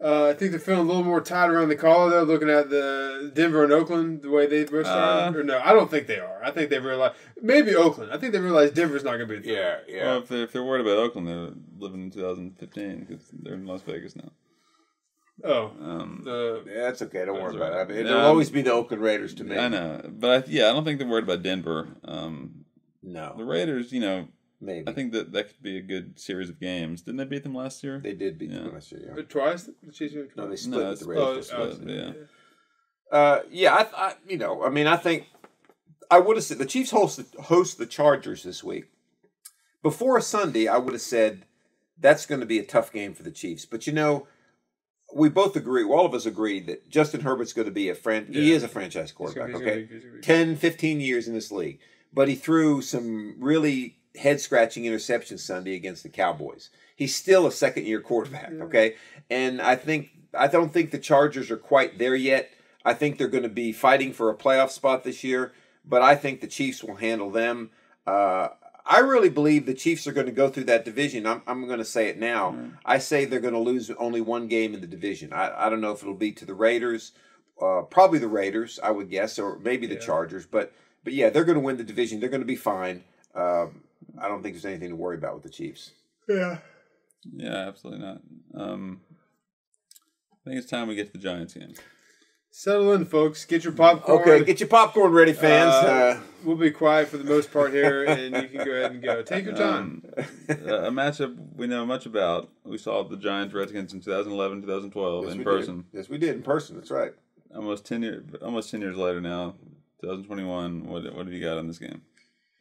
I think they're feeling a little more tight around the collar, though, looking at the Denver and Oakland, the way they both started? Or no, I don't think they are. I think they realize... Maybe Oakland. I think they realize Denver's not going to be... Yeah. Well, if they're worried about Oakland, they're living in 2015 because they're in Las Vegas now. Oh. That's okay. Don't worry about it. I mean, there'll always be the Oakland Raiders to me. I know. But, I don't think they're worried about Denver. No. The Raiders, maybe. I think that could be a good series of games. Didn't they beat them last year? They did beat them last year, yeah. But twice? The Chiefs beat them twice? No, they split with the Raiders. I think I would have said the Chiefs host the Chargers this week. Before Sunday, I would have said that's going to be a tough game for the Chiefs. But, we both agree, all of us agree that Justin Herbert's going to be he is a franchise quarterback, okay? 10, 15 years in this league. But he threw some really head-scratching interceptions Sunday against the Cowboys. He's still a second-year quarterback, okay? And I don't think the Chargers are quite there yet. I think they're going to be fighting for a playoff spot this year, but I think the Chiefs will handle them. I really believe the Chiefs are going to go through that division. I'm going to say it now. I say they're going to lose only 1 game in the division. I don't know if it'll be to the Raiders, probably the Raiders, I would guess, or maybe the Chargers. But yeah, they're going to win the division. They're going to be fine. I don't think there's anything to worry about with the Chiefs. Yeah. Yeah, absolutely not. I think it's time we get to the Giants game. Settle in, folks. Get your popcorn. Okay, get your popcorn ready, fans. We'll be quiet for the most part here, and you can go ahead and go. Take your time. A matchup we know much about. We saw the Giants-Redskins in 2011, 2012 in person. Yes, we did in person. That's right. Almost 10 years later now, 2021. What have you got on this game?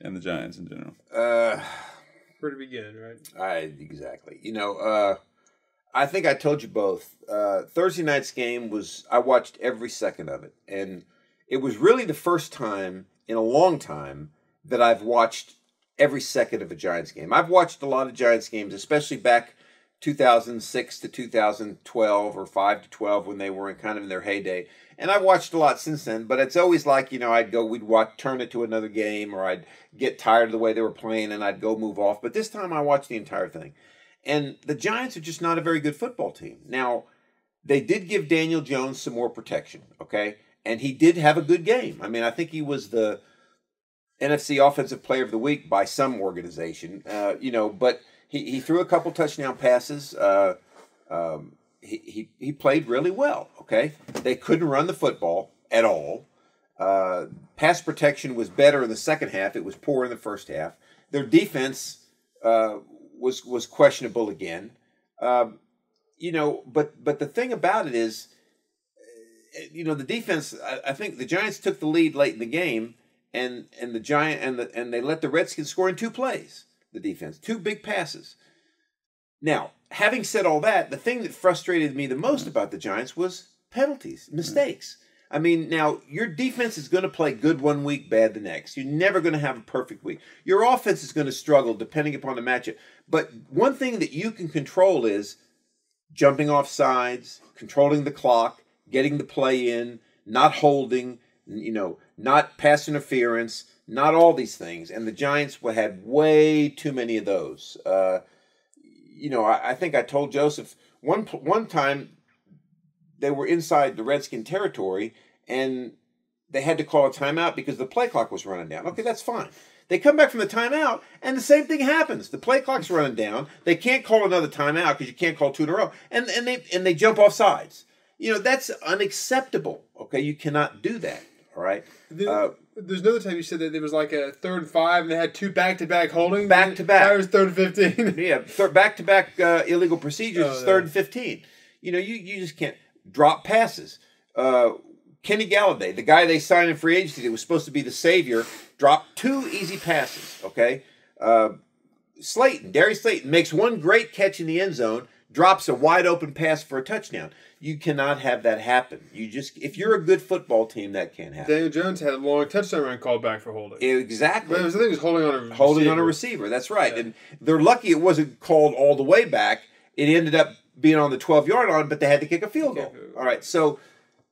And the Giants in general. Where to begin, right? Exactly. I think I told you both. Thursday night's game I watched every second of it. And it was really the first time in a long time that I've watched every second of a Giants game. I've watched a lot of Giants games, especially back 2006 to 2012 or 5 to 12 when they were in their heyday. And I've watched a lot since then, but it's always like, we'd turn it to another game, or I'd get tired of the way they were playing and I'd go move off. But this time I watched the entire thing. And the Giants are just not a very good football team. Now, they did give Daniel Jones some more protection, okay? And he did have a good game. I mean, I think he was the NFC Offensive Player of the Week by some organization, but he threw a couple touchdown passes. He played really well, okay? They couldn't run the football at all. Pass protection was better in the second half. It was poor in the first half. Their defense was questionable again. But the thing about it is, the defense. I think the Giants took the lead late in the game, and they let the Redskins score in 2 plays. The defense, 2 big passes. Now, having said all that, the thing that frustrated me the most about the Giants was penalties, mistakes. I mean, now, your defense is going to play good one week, bad the next. You're never going to have a perfect week. Your offense is going to struggle depending upon the matchup. But one thing that you can control is jumping off sides, controlling the clock, getting the play in, not holding, not pass interference, not all these things. And the Giants had way too many of those. I think I told Joseph one time they were inside the Redskin territory and they had to call a timeout because the play clock was running down. Okay, that's fine. They come back from the timeout and the same thing happens. The play clock's running down. They can't call another timeout because you can't call two in a row. And they jump off sides. That's unacceptable. Okay, you cannot do that. All right. There's another time you said that there was like a 3rd and 5 and they had 2 back-to-back holdings. Back-to-back. That was 3rd and 15. Yeah, back-to-back illegal procedures is 3rd and 15. You just can't drop passes. Kenny Galladay, the guy they signed in free agency that was supposed to be the savior, dropped 2 easy passes, okay? Darius Slayton makes one great catch in the end zone, drops a wide open pass for a touchdown. You cannot have that happen. If you're a good football team, that can't happen. Daniel Jones had a long touchdown run called back for holding. Exactly. But I think it was holding on a receiver. Holding on a receiver, that's right. Yeah. And they're lucky it wasn't called all the way back. It ended up being on the 12-yard line, but they had to kick a field goal. All right, so...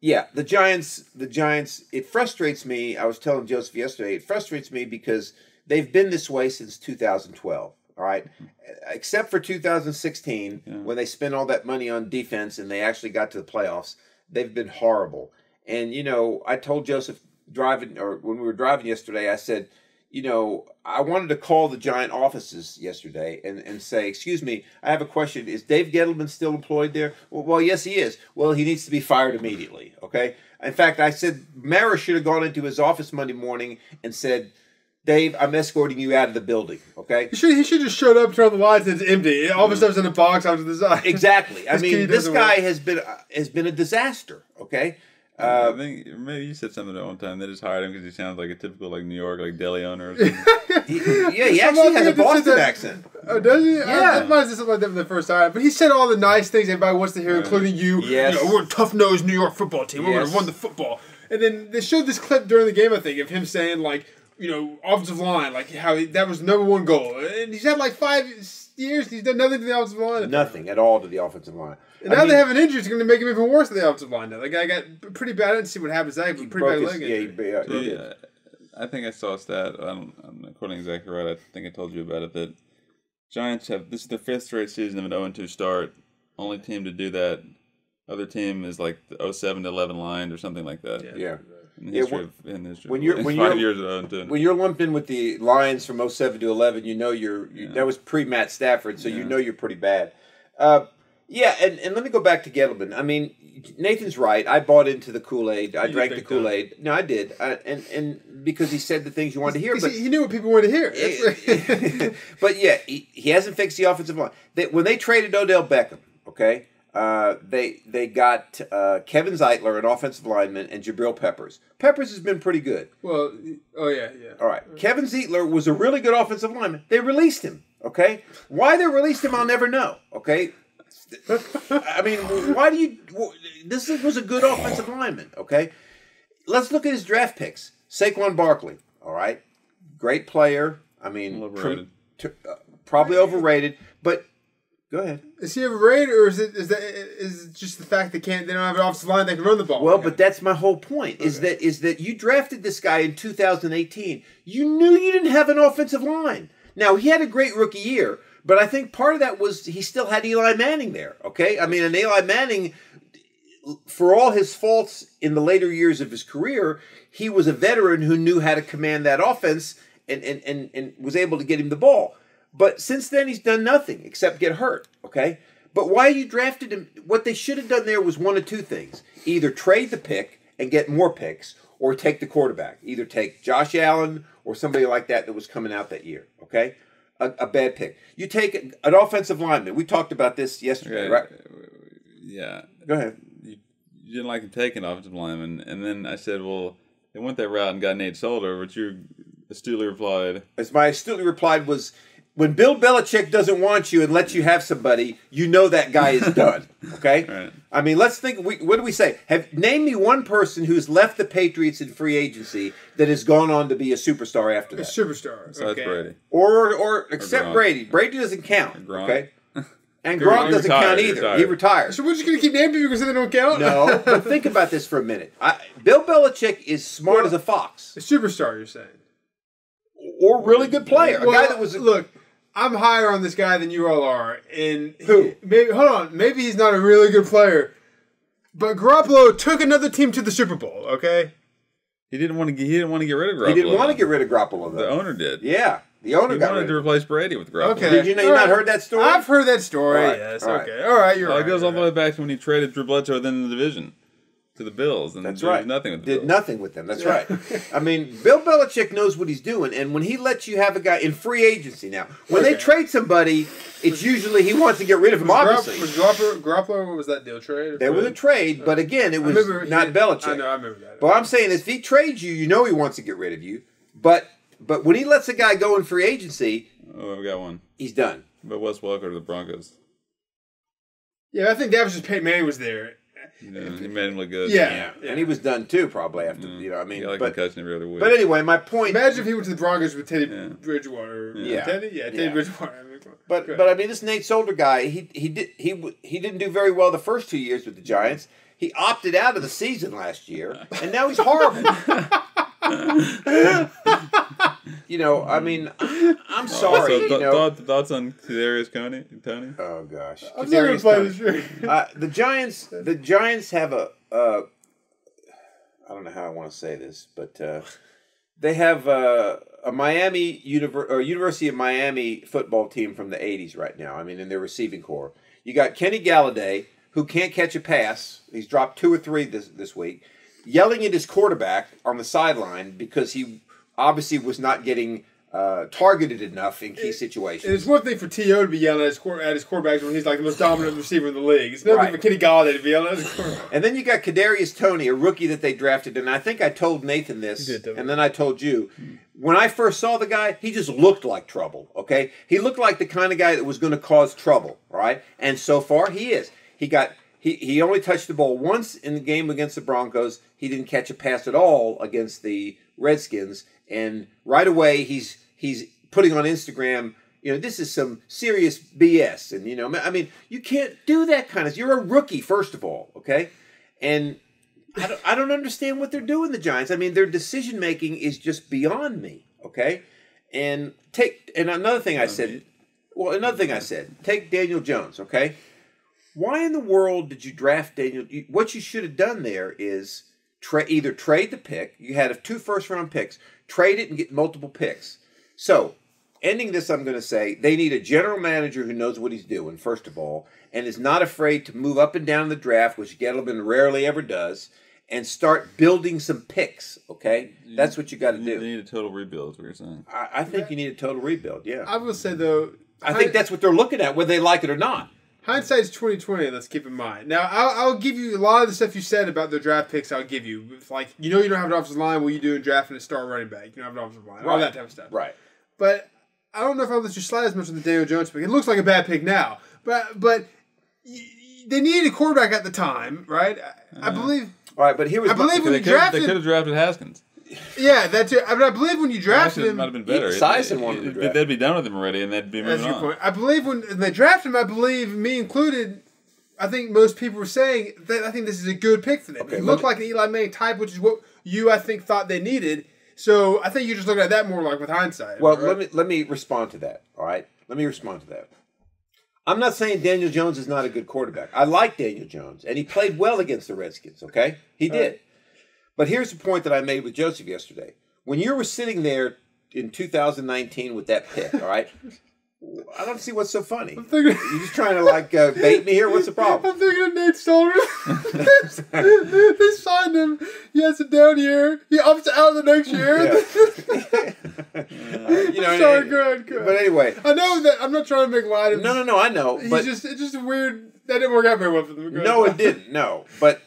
yeah, the Giants, it frustrates me. I was telling Joseph yesterday, it frustrates me because they've been this way since 2012, all right? Except for 2016, when they spent all that money on defense and they actually got to the playoffs, they've been horrible. And, I told Joseph when we were driving yesterday, I said, I wanted to call the Giant offices yesterday and say, excuse me, I have a question. Is Dave Gettleman still employed there? Well, yes, he is. Well, he needs to be fired immediately, okay? In fact, I said Mara should have gone into his office Monday morning and said, Dave, I'm escorting you out of the building, okay? He should just showed up, turned the lights, and it's empty. All of a sudden, it's in a box out to the side. Exactly. I mean, this guy has been a disaster, okay? I think maybe you said something at one time. They just hired him because he sounds like a typical New York deli owner or something. he actually has a Boston accent. Oh, does he? Yeah. I might have said something like that for the first time. But he said all the nice things everybody wants to hear, including you. Yes. We're a tough-nosed New York football team. We're going to run the football. And then they showed this clip during the game, I think, of him saying, offensive line, how that was the #1 goal. And he's had 5 years. He's done nothing to the offensive line. Nothing at all to the offensive line. And now they have an injury. It's going to make him even worse to the offensive line now. The guy got pretty bad. I didn't see what happened. But pretty bad leg injury. I think I saw a stat. I'm not quoting exactly right. I think I told you about it. That Giants this is their 5th straight season of an 0-2 start. Only team to do that. Other team is the 07-11 line or something like that. Yeah. In history when you're 5 years of 0-2. When you're lumped in with the Lions from 07 to 11, that was pre Matt Stafford, so you're pretty bad. And let me go back to Gettleman. I mean, Nathan's right. I bought into the Kool-Aid. I drank the Kool-Aid. No, I did. And because he said the things you wanted to hear. But he knew what people wanted to hear. But yeah, he hasn't fixed the offensive line. When they traded Odell Beckham, okay, they got Kevin Zeitler, an offensive lineman, and Jabril Peppers. Peppers has been pretty good. Well, yeah. All right. Kevin Zeitler was a really good offensive lineman. They released him, okay? Why they released him, I'll never know, okay? I mean, why do you... This was a good offensive lineman, okay? Let's look at his draft picks. Saquon Barkley, all right? Great player. I mean... Overrated. Probably overrated, but... Go ahead. Is he overrated, or is it just the fact they don't have an offensive line that can run the ball? Well, but that's my whole point. Is that you drafted this guy in 2018. You knew you didn't have an offensive line. Now he had a great rookie year, but I think part of that was he still had Eli Manning there. Okay, I mean, and Eli Manning, for all his faults in the later years of his career, he was a veteran who knew how to command that offense and was able to get him the ball. But since then, he's done nothing except get hurt, okay? But why you drafted him, what they should have done there was one of two things. Either trade the pick and get more picks, or take the quarterback. Either take Josh Allen or somebody like that was coming out that year, okay? A bad pick. You take an offensive lineman. We talked about this yesterday, right? Yeah. Go ahead. You didn't like him taking offensive lineman, and then I said, well, they went that route and got Nate Solder, which you astutely replied. As my astutely replied was... when Bill Belichick doesn't want you and lets you have somebody, you know that guy is done. Okay? Right. I mean, let's think. What do we say? Name me one person who's left the Patriots in free agency that has gone on to be a superstar after that. A superstar. Besides Brady. Or except Gronk. Brady. Brady doesn't count. Gronk. Okay? And Gronk doesn't count either. He retired. So we're just going to keep naming people because they don't count? No, but think about this for a minute. Bill Belichick is smart as a fox. A superstar, you're saying? Or really good player. A guy that was... Look, I'm higher on this guy than you all are. And Who? Maybe he's not a really good player. But Garoppolo took another team to the Super Bowl, okay? He didn't want to get rid of Garoppolo. He didn't want to get rid of Garoppolo, though. The owner did. Yeah. The owner got rid to replace Brady with Garoppolo. Okay. Did you not heard that story? I've heard that story. Right. Yes. All Okay. All right. You're right. It goes all the way back to when he traded Drew Bledsoe then in the division to the Bills. And That's did right. Nothing with the Did Bills. nothing with them. That's right. I mean, Bill Belichick knows what he's doing, and when he lets you have a guy in free agency now, when they trade somebody, it's usually he wants to get rid of him. Obviously, Was Garoppolo? What was that deal? Trade? there was a trade, but again, it was not Belichick. I know. I remember that. But I'm saying, if he trades you, you know he wants to get rid of you. But when he lets a guy go in free agency, Oh, we got one. he's done. But Wes Welker to the Broncos. Yeah, I think that was just Peyton Manning was there. Yeah, he made him look good. Yeah. And he was done too, probably after I mean. He got like concussion every other week. But anyway, my point. Imagine if he went to the Broncos with Teddy Bridgewater. Yeah. Teddy Bridgewater. But I mean, this Nate Solder guy, he didn't do very well the first 2 years with the Giants. He opted out of the season last year, and now he's horrible. I mean, I'm sorry. Thoughts on Kadarius Toney? Oh gosh, I'm not going to play this year. The Giants have a I don't know how I want to say this, but they have a University of Miami football team from the 80s right now. I mean, in their receiving core, you got Kenny Galladay, who can't catch a pass. He's dropped 2 or 3 this week, yelling at his quarterback on the sideline because he obviously was not getting targeted enough in key situations. And it's one thing for T.O. to be yelling at his quarterbacks when he's like the most dominant receiver in the league. It's another thing for Kenny Galladay to be yelling at his quarterback. And then you got Kadarius Toney, a rookie that they drafted, and I think I told Nathan this, and then I told you. When I first saw the guy, he just looked like trouble, okay? He looked like the kind of guy that was going to cause trouble, right? And so far, he is. He only touched the ball once in the game against the Broncos. He didn't catch a pass at all against the Redskins. And right away, he's putting on Instagram, this is some serious BS. And, I mean, you can't do that kind of... You're a rookie, first of all, okay? And I don't understand what they're doing, the Giants. I mean, their decision-making is just beyond me, okay? And another thing I said, take Daniel Jones, okay? Why in the world did you draft Daniel? What you should have done there is either trade the pick. You had 2 first-round picks. Trade it and get multiple picks. So, ending this, I'm going to say they need a general manager who knows what he's doing, first of all, and is not afraid to move up and down the draft, which Gettleman rarely ever does, and start building some picks, okay? That's what you got to do. You need a total rebuild, is what you're saying. I think you need a total rebuild, yeah. I will say, though... I think that's what they're looking at, whether they like it or not. Hindsight's 20/20. Let's keep in mind. Now, I'll give you a lot of the stuff you said about their draft picks. I'll give you, like, you don't have an offensive line. What you do in drafting a star running back? You don't have an offensive line. All that type of stuff. Right. But I don't know if I'll let you slide as much on the Daniel Jones pick. It looks like a bad pick now, but they needed a quarterback at the time, right? I believe. All right, but here was. I believe when you drafted, they could have drafted Haskins. Yeah, that too. I believe when you drafted him, might have been better. They'd be done with him already, and they'd be moving on. That's your point. I believe when they drafted him, I believe me included, I think most people were saying that I think this is a good pick for them. Okay, he looked like an Eli Manning type, which is what I think thought they needed. So I think you're just looking at that more like with hindsight. Well, right? let me respond to that. All right, let me respond to that. I'm not saying Daniel Jones is not a good quarterback. I like Daniel Jones, and he played well against the Redskins. Okay, he did. Right. But here's the point that I made with Joseph yesterday. When you were sitting there in 2019 with that pick, all right, I don't see what's so funny. You're just trying to bait me here. What's the problem? I'm thinking of Nate Solder. They signed him. He has it down here. He opts out the next year. Yeah. Sorry, good. But anyway, I know that I'm not trying to make light of. No, I know. But it's just a weird. That didn't work out very well for them. No, it didn't. No, but.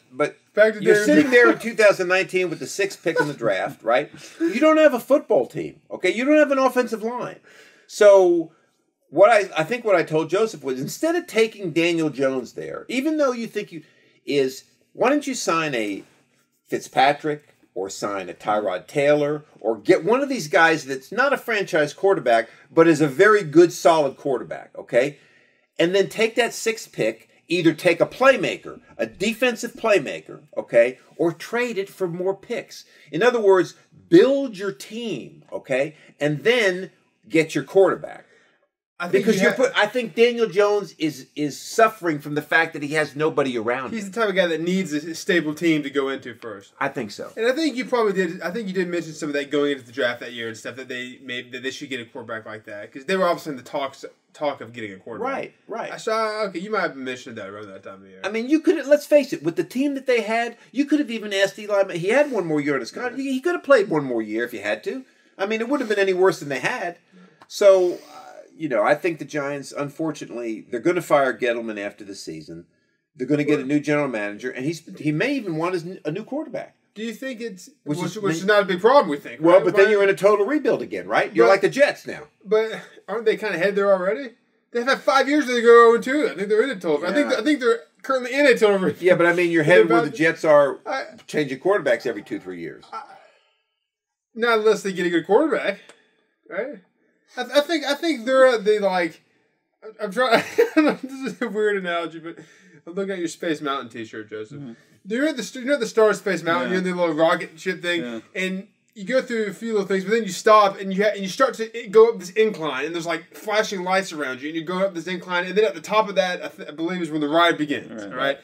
You're sitting there in 2019 with the 6th pick in the draft, right? You don't have a football team, okay? You don't have an offensive line. So I think what I told Joseph was, instead of taking Daniel Jones there, even though you think why don't you sign a Fitzpatrick or sign a Tyrod Taylor or get one of these guys that's not a franchise quarterback but is a very good, solid quarterback, okay? And then take that 6th pick, either take a playmaker, a defensive playmaker, okay, or trade it for more picks. In other words, build your team, okay, and then get your quarterback. I think Daniel Jones is suffering from the fact that he has nobody around him. He's the type of guy that needs a stable team to go into first. I think so. And I think you probably did. I think you did mention some of that going into the draft that year and stuff, that they should get a quarterback like that, because they were obviously in the talk of getting a quarterback. Right. I saw. Okay, you might have mentioned that around that time of year. I mean, you could. Let's face it. With the team that they had, you could have even asked Eli. He had one more year in his contract. He could have played one more year if you had to. I mean, it wouldn't have been any worse than they had. So. I think the Giants, unfortunately, they're going to fire Gettleman after the season. They're going to get a new general manager, and he may even want a new quarterback. Do you think which is not a big problem, we think? Well, right? but then you're in a total rebuild again, right? You're like the Jets now. But aren't they kind of head there already? They've had 5 years to go 0-2. I think they're in a total. Yeah. I think they're currently in a total. Yeah, but I mean, you're headed where the Jets are changing quarterbacks every 2-3 years. Not unless they get a good quarterback, right? I think they like. I'm trying. This is a weird analogy, but I'm looking at your Space Mountain T-shirt, Joseph. Mm-hmm. You're at the Star Space Mountain. You're in the little rocket ship thing, and you go through a few little things, but then you stop and you start to go up this incline, and there's like flashing lights around you, and you're going up this incline, and then at the top of that, I believe is when the ride begins. Right.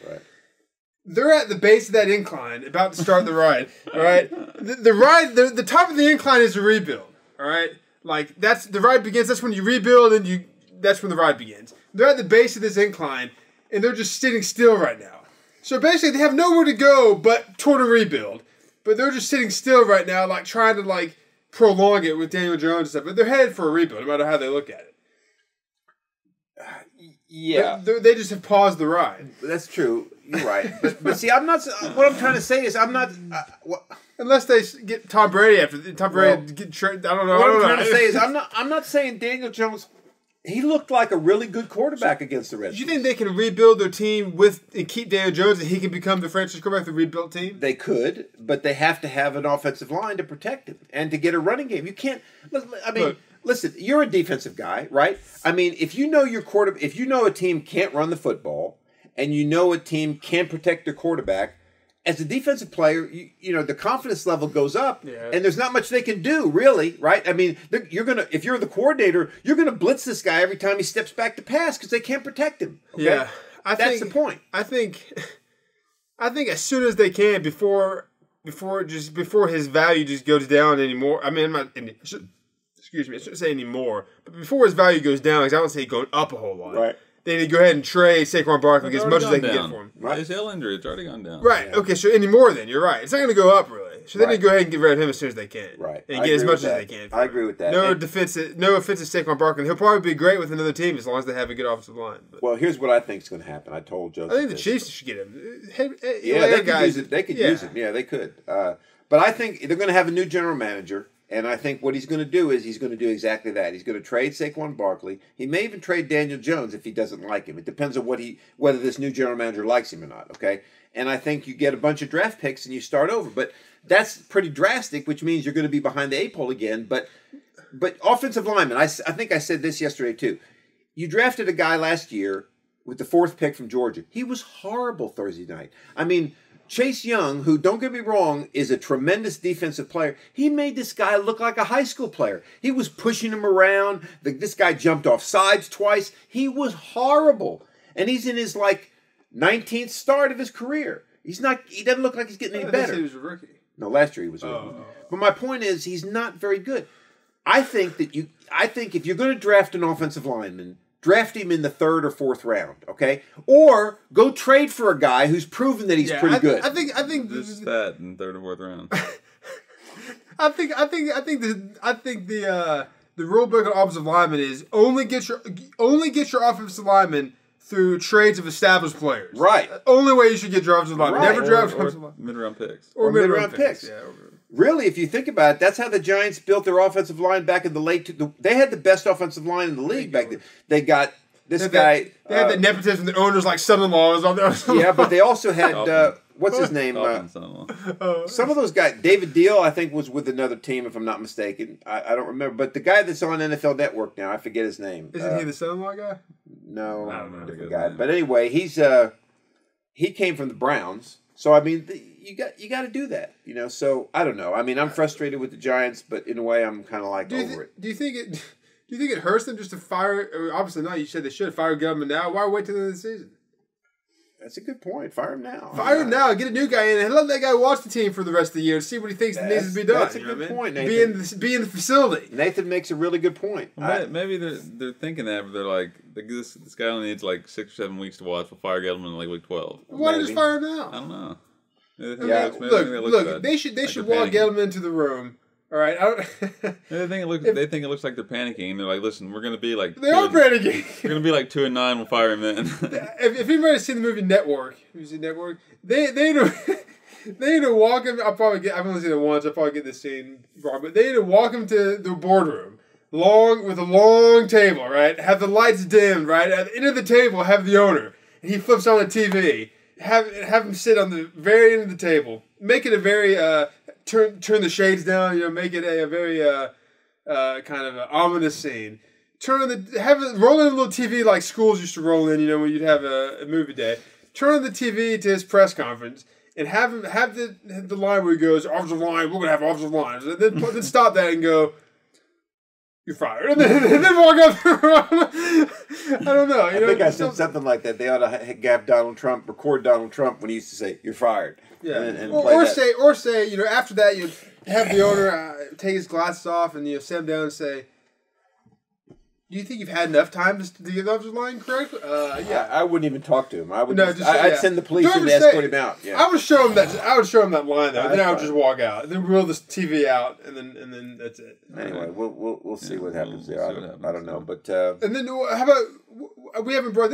They're at the base of that incline, about to start the ride. All right. The ride, the top of the incline is a rebuild. All right. Like the ride begins. That's when you rebuild, and that's when the ride begins. They're at the base of this incline, and they're just sitting still right now. So basically, they have nowhere to go but toward a rebuild. But they're just sitting still right now, like trying to like prolong it with Daniel Jones and stuff. But they're headed for a rebuild, no matter how they look at it. Yeah, they just have paused the ride. That's true. You're right. But see, I'm not. What I'm trying to say is, I'm not. Unless they get Tom Brady after Tom Brady get traded. I don't know. What I'm trying to say is, I'm not saying Daniel Jones. He looked like a really good quarterback against the Redskins. Do you think they can rebuild their team and keep Daniel Jones, and he can become the franchise quarterback of the rebuilt team? They could, but they have to have an offensive line to protect him and to get a running game. You can't. I mean. Look, listen, you're a defensive guy, right? I mean, if you know if you know a team can't run the football, and you know a team can't protect their quarterback, as a defensive player, you know the confidence level goes up, and there's not much they can do, really, right? I mean, if you're the coordinator, you're gonna blitz this guy every time he steps back to pass because they can't protect him. Okay? Yeah, that's the point. I think as soon as they can, before his value just goes down anymore. I mean, excuse me, I shouldn't say anymore, but before his value goes down, because I don't say going up a whole lot. Right. They need to go ahead and trade Saquon Barkley as much as they can get for him. Right. His heel injury, it's already gone down. Right. Yeah. Okay, so anymore then, you're right. It's not going to go up, really. So they need to go ahead and get rid of him as soon as they can. Right. And get as much as they can. I agree with that. No offense to Saquon Barkley. He'll probably be great with another team as long as they have a good offensive line. But well, here's what I think is going to happen. I told Joseph I think the Chiefs should get him. They could use it. They could use him. Yeah, they could. But I think they're going to have a new general manager. And I think what he's going to do is he's going to do exactly that. He's going to trade Saquon Barkley. He may even trade Daniel Jones if he doesn't like him. It depends on whether this new general manager likes him or not, okay? And I think you get a bunch of draft picks and you start over. But that's pretty drastic, which means you're going to be behind the eight pole again. But offensive lineman, I think I said this yesterday too. You drafted a guy last year with the 4th pick from Georgia. He was horrible Thursday night. I mean, Chase Young, who, don't get me wrong, is a tremendous defensive player, he made this guy look like a high school player. He was pushing him around. This guy jumped off sides twice. He was horrible. And he's in his, 19th start of his career. He doesn't look like he's getting any better. He was a rookie. No, last year he was a rookie. But my point is, he's not very good. I think if you're going to draft an offensive lineman, draft him in the 3rd or 4th round, okay? Or go trade for a guy who's proven that he's pretty good. I think this is that in 3rd or 4th round. I think the rule book on offensive lineman is only get your offensive lineman through trades of established players. Right. Only way you should get your offensive lineman. Right. Never draft offensive lineman. Mid-round picks. Or mid-round picks. Yeah. Really, if you think about it, that's how the Giants built their offensive line back in the they had the best offensive line in the league back then. They got this guy. They had the nepotism, the owners like son-in-laws on there. Yeah, but they also had what's his name? Some of those guys. David Deal, I think, was with another team, if I'm not mistaken. I don't remember, but the guy that's on NFL Network now, I forget his name. Isn't he the son-in-law guy? No, I don't know, different guy. But anyway, he came from the Browns. So I mean, you got to do that, you know. So I don't know. I mean, I'm frustrated with the Giants, but in a way, I'm kind of like over it. Do you think it hurts them just to fire? Obviously not. You said they should fire Government now. Why wait till the end of the season? That's a good point. Fire him now. Fire him now. Get a new guy in and let that guy watch the team for the rest of the year and see what he thinks needs to be done. That's a good point, Nathan. Be in the facility. Nathan makes a really good point. Well, maybe they're thinking that, but they're like, this guy only needs like 6 or 7 weeks to watch. We'll fire Gettleman in like week 12. Why don't you just fire him now? I don't know. Yeah, look. They should walk Gettleman into the room. All right. They think it looks like they're panicking. They're like, listen, we're gonna be like they are panicking. We're gonna be like 2-9. We'll fire him in. If anybody's seen the movie Network, have you seen Network? They need to walk him. I've only seen it once. I'll probably get this scene wrong, but they need to walk him to the boardroom, with a long table, right? Have the lights dimmed, right? At the end of the table, have the owner, and he flips on the TV. Have him sit on the very end of the table. Make it a very turn the shades down. You know, make it a very kind of ominous scene. Roll in a little TV like schools used to roll in. You know, when you'd have a movie day. Turn on the TV to his press conference and have the line where he goes, "Offensive line, we're gonna have offensive lines." And then stop that and go, "You're fired." And then walk out the room. I don't know. I think I said something like that. They ought to have record Donald Trump when he used to say, "You're fired." Yeah. Or say, you know, after that, you have the owner take his glasses off and sit him down and say, "Do you think you've had enough time to get the offensive line correct?" Yeah. I wouldn't even talk to him. I'd send the police in to escort him out. Yeah. I would show him that line though. And then I would just walk out. And then roll this TV out, and then that's it. Anyway, we'll see what happens there. I don't know, but and then how about we haven't brought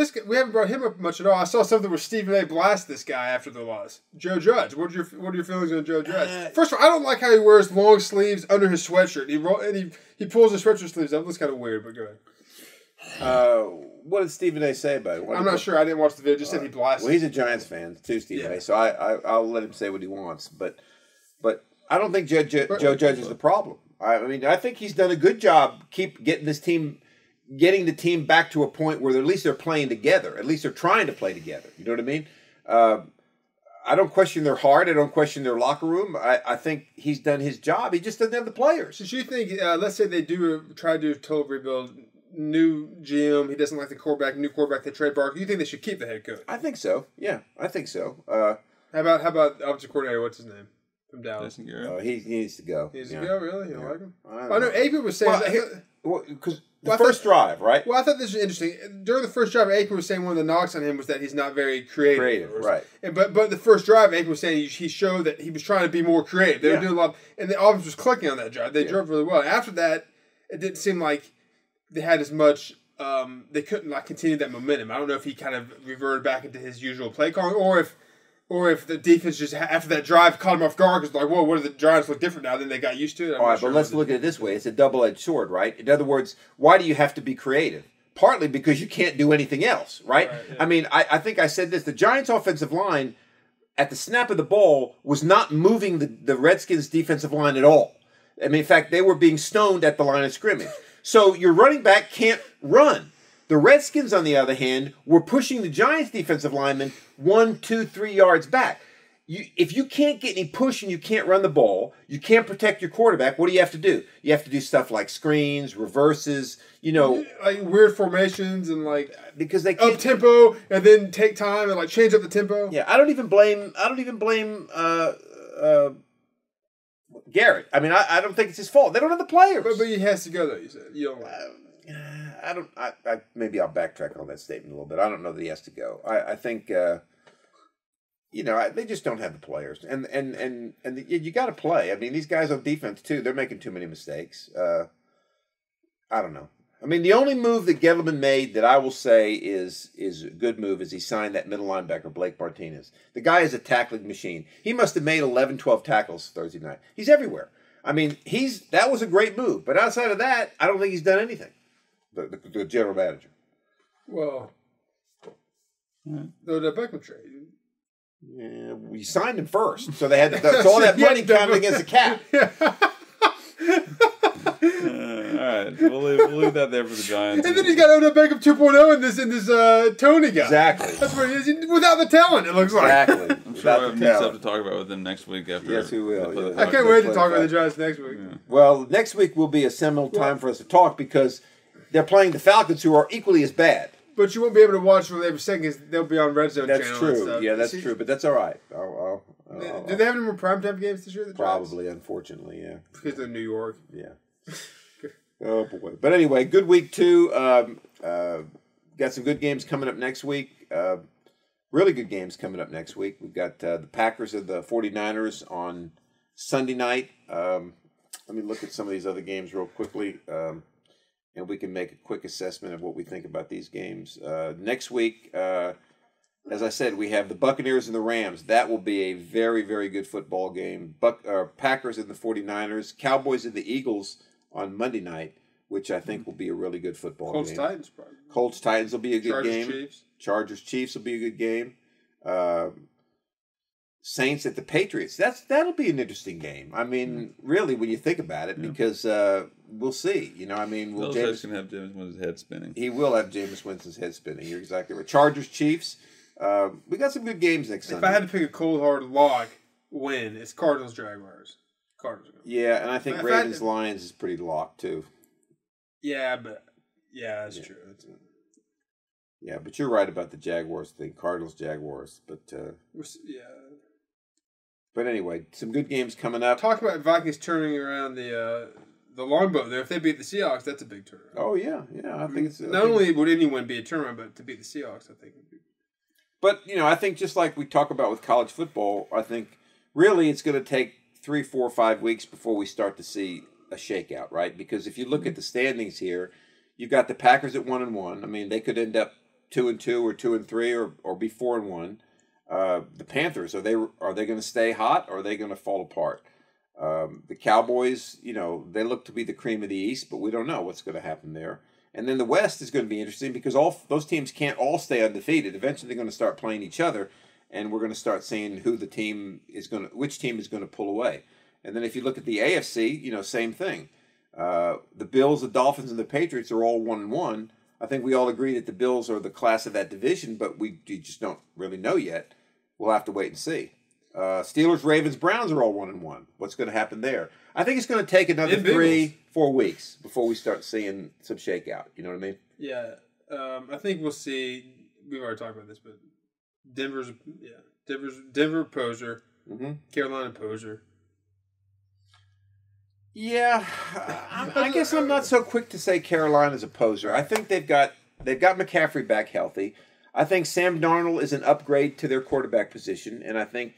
him up much at all. I saw something where Stephen A. blasted this guy after the loss. Joe Judge. What are your feelings on Joe Judge? First of all, I don't like how he wears long sleeves under his sweatshirt. He pulls his sweatshirt sleeves up. It looks kind of weird, but go ahead. What did Stephen A. say about it? I'm not sure. I didn't watch the video. Just said he blasted. Well, he's a Giants fan too, Stephen A. So I'll let him say what he wants. But I don't think Joe Judge is the problem. I mean, I think he's done a good job getting the team back to a point where at least they're playing together. At least they're trying to play together. You know what I mean? I don't question their heart. I don't question their locker room. I think he's done his job. He just doesn't have the players. So you think, let's say they try to do a total rebuild, new GM, he doesn't like the quarterback, new quarterback, they trade Barkley. You think they should keep the head coach? I think so. Yeah, I think so. How about offensive coordinator? What's his name? From Dallas. He needs to go. He needs to go, really? You don't like him? I know Aikman was saying because the first drive, right? Well, I thought this was interesting. During the first drive, Aikman was saying one of the knocks on him was that he's not very creative. Right. But the first drive, Aikman was saying he showed that he was trying to be more creative. They were doing a lot, and the offense was clicking on that drive. They drove really well. After that, it didn't seem like they had as much. They couldn't continue that momentum. I don't know if he kind of reverted back into his usual play calling, or if the defense just after that drive caught him off guard because whoa, what do the Giants look different now than they got used to? All right, but let's look at it this way: it's a double-edged sword, right? In other words, why do you have to be creative? Partly because you can't do anything else, right? Yeah. I mean, I think I said this: the Giants' offensive line at the snap of the ball was not moving the Redskins' defensive line at all. I mean, in fact, they were being stoned at the line of scrimmage. So your running back can't run. The Redskins, on the other hand, were pushing the Giants' defensive linemen 1, 2, 3 yards back. If you can't get any push and you can't run the ball, you can't protect your quarterback, what do you have to do? You have to do stuff like screens, reverses, like weird formations and because they can't up tempo and then take time and change up the tempo. Yeah, I don't even blame Garrett. I mean, I don't think it's his fault. They don't have the players. But he has to go though. You said you don't. Maybe I'll backtrack on that statement a little bit. I don't know that he has to go. I think they just don't have the players, and you got to play. I mean, these guys on defense too. They're making too many mistakes. I don't know. I mean, the only move that Gettleman made that I will say is a good move is he signed that middle linebacker, Blake Martinez. The guy is a tackling machine. He must have made 11, 12 tackles Thursday night. He's everywhere. I mean, that was a great move. But outside of that, I don't think he's done anything, the general manager. Well, the Beckham trade. Yeah, we signed him first, so they had so all that money counted against the cap. All right, we'll leave that there for the Giants. And then he's got Odell Beckham 2.0 in this Tony guy. Exactly. That's what it is. Without the talent, it looks like. Exactly. I'm sure we'll have new stuff to talk about with them next week after. Yes, we will. I can't wait to talk about the Giants next week. Yeah. Well, next week will be a seminal time for us to talk because they're playing the Falcons, who are equally as bad. But you won't be able to watch what they were saying because they'll be on Red Zone That's channel. true. And stuff. Yeah, that's true. But that's all right. Do they have any more primetime games this year? The Giants? Probably, unfortunately, yeah. Because they're New York. Yeah. Oh boy! But anyway, good week 2. Got some good games coming up next week. Really good games coming up next week. We've got the Packers and the 49ers on Sunday night. Let me look at some of these other games real quickly, and we can make a quick assessment of what we think about these games. Next week, as I said, we have the Buccaneers and the Rams. That will be a very, very good football game. Packers and the 49ers. Cowboys and the Eagles on Monday night, which I think will be a really good football game. Colts-Titans, probably. Colts-Titans will be a good game. Chargers-Chiefs. Chargers-Chiefs will be a good game. Saints at the Patriots. That'll be an interesting game. I mean, really, when you think about it, because we'll see. You know, I mean, Will James can have James Winston's head spinning. He will have Jameis Winston's head spinning. You're exactly right. Chargers-Chiefs. We got some good games next Sunday. If I had to pick a cold hard lock win, it's Cardinals-Jaguars. Cardinals. Yeah, and I think Ravens-Lions is pretty locked too. Yeah, that's true. Yeah, but you're right about the Jaguars thing. Cardinals-Jaguars, but yeah. But anyway, some good games coming up. Talk about Vikings turning around the longboat there. If they beat the Seahawks, that's a big turnaround. Oh yeah. I think it's not only would anyone be a turnaround, but to beat the Seahawks, I think would be. But I think just like we talk about with college football, I think really it's going to take 3, 4, 5 weeks before we start to see a shakeout, right? Because if you look at the standings here, you've got the Packers at 1-1. I mean, they could end up 2-2 or 2-3 or be 4-1. The Panthers, are they going to stay hot or are they going to fall apart? The Cowboys, they look to be the cream of the East, but we don't know what's going to happen there. And then the West is going to be interesting because all those teams can't all stay undefeated. Eventually, they're going to start playing each other, and we're going to start seeing which team is going to pull away. And then if you look at the AFC, same thing. The Bills, the Dolphins, and the Patriots are all 1-1. I think we all agree that the Bills are the class of that division, but we just don't really know yet. We'll have to wait and see. Steelers, Ravens, Browns are all 1-1. What's going to happen there? I think it's going to take another 3-4 weeks before we start seeing some shakeout. You know what I mean? Yeah. I think we'll see. We've already talked about this, but Denver poser, Carolina poser. Yeah, I guess I'm not so quick to say Carolina's a poser. I think they've got McCaffrey back healthy. I think Sam Darnold is an upgrade to their quarterback position, and I think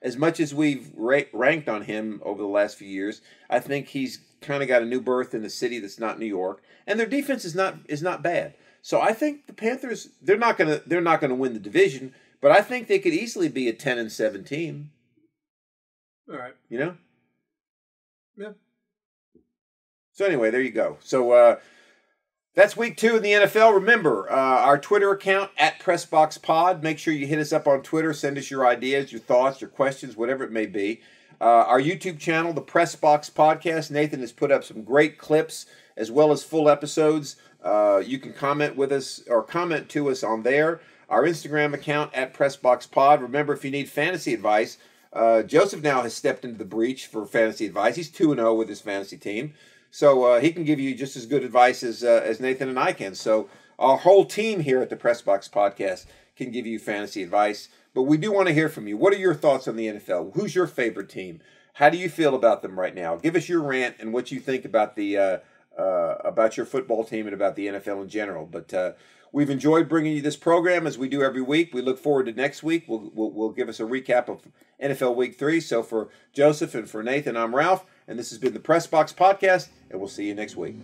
as much as we've ranked on him over the last few years, I think he's kind of got a new berth in a city that's not New York, and their defense is not bad. So I think the Panthers they're not gonna win the division, but I think they could easily be a 10-7 team. All right, Yeah. So anyway, there you go. So that's week 2 in the NFL. Remember, our Twitter account, @PressBoxPod. Make sure you hit us up on Twitter. Send us your ideas, your thoughts, your questions, whatever it may be. Our YouTube channel, the PressBox Podcast. Nathan has put up some great clips as well as full episodes. You can comment with us or comment to us on there. Our Instagram account, @PressBoxPod. Remember, if you need fantasy advice, Joseph now has stepped into the breach for fantasy advice. He's 2-0 with his fantasy team. So he can give you just as good advice as Nathan and I can. So our whole team here at the PressBox Podcast can give you fantasy advice. But we do want to hear from you. What are your thoughts on the NFL? Who's your favorite team? How do you feel about them right now? Give us your rant and what you think about about your football team and about the NFL in general. But we've enjoyed bringing you this program as we do every week. We look forward to next week. We'll give us a recap of NFL Week 3. So for Joseph and for Nathan, I'm Ralph. And this has been the PressBox Podcast, and we'll see you next week.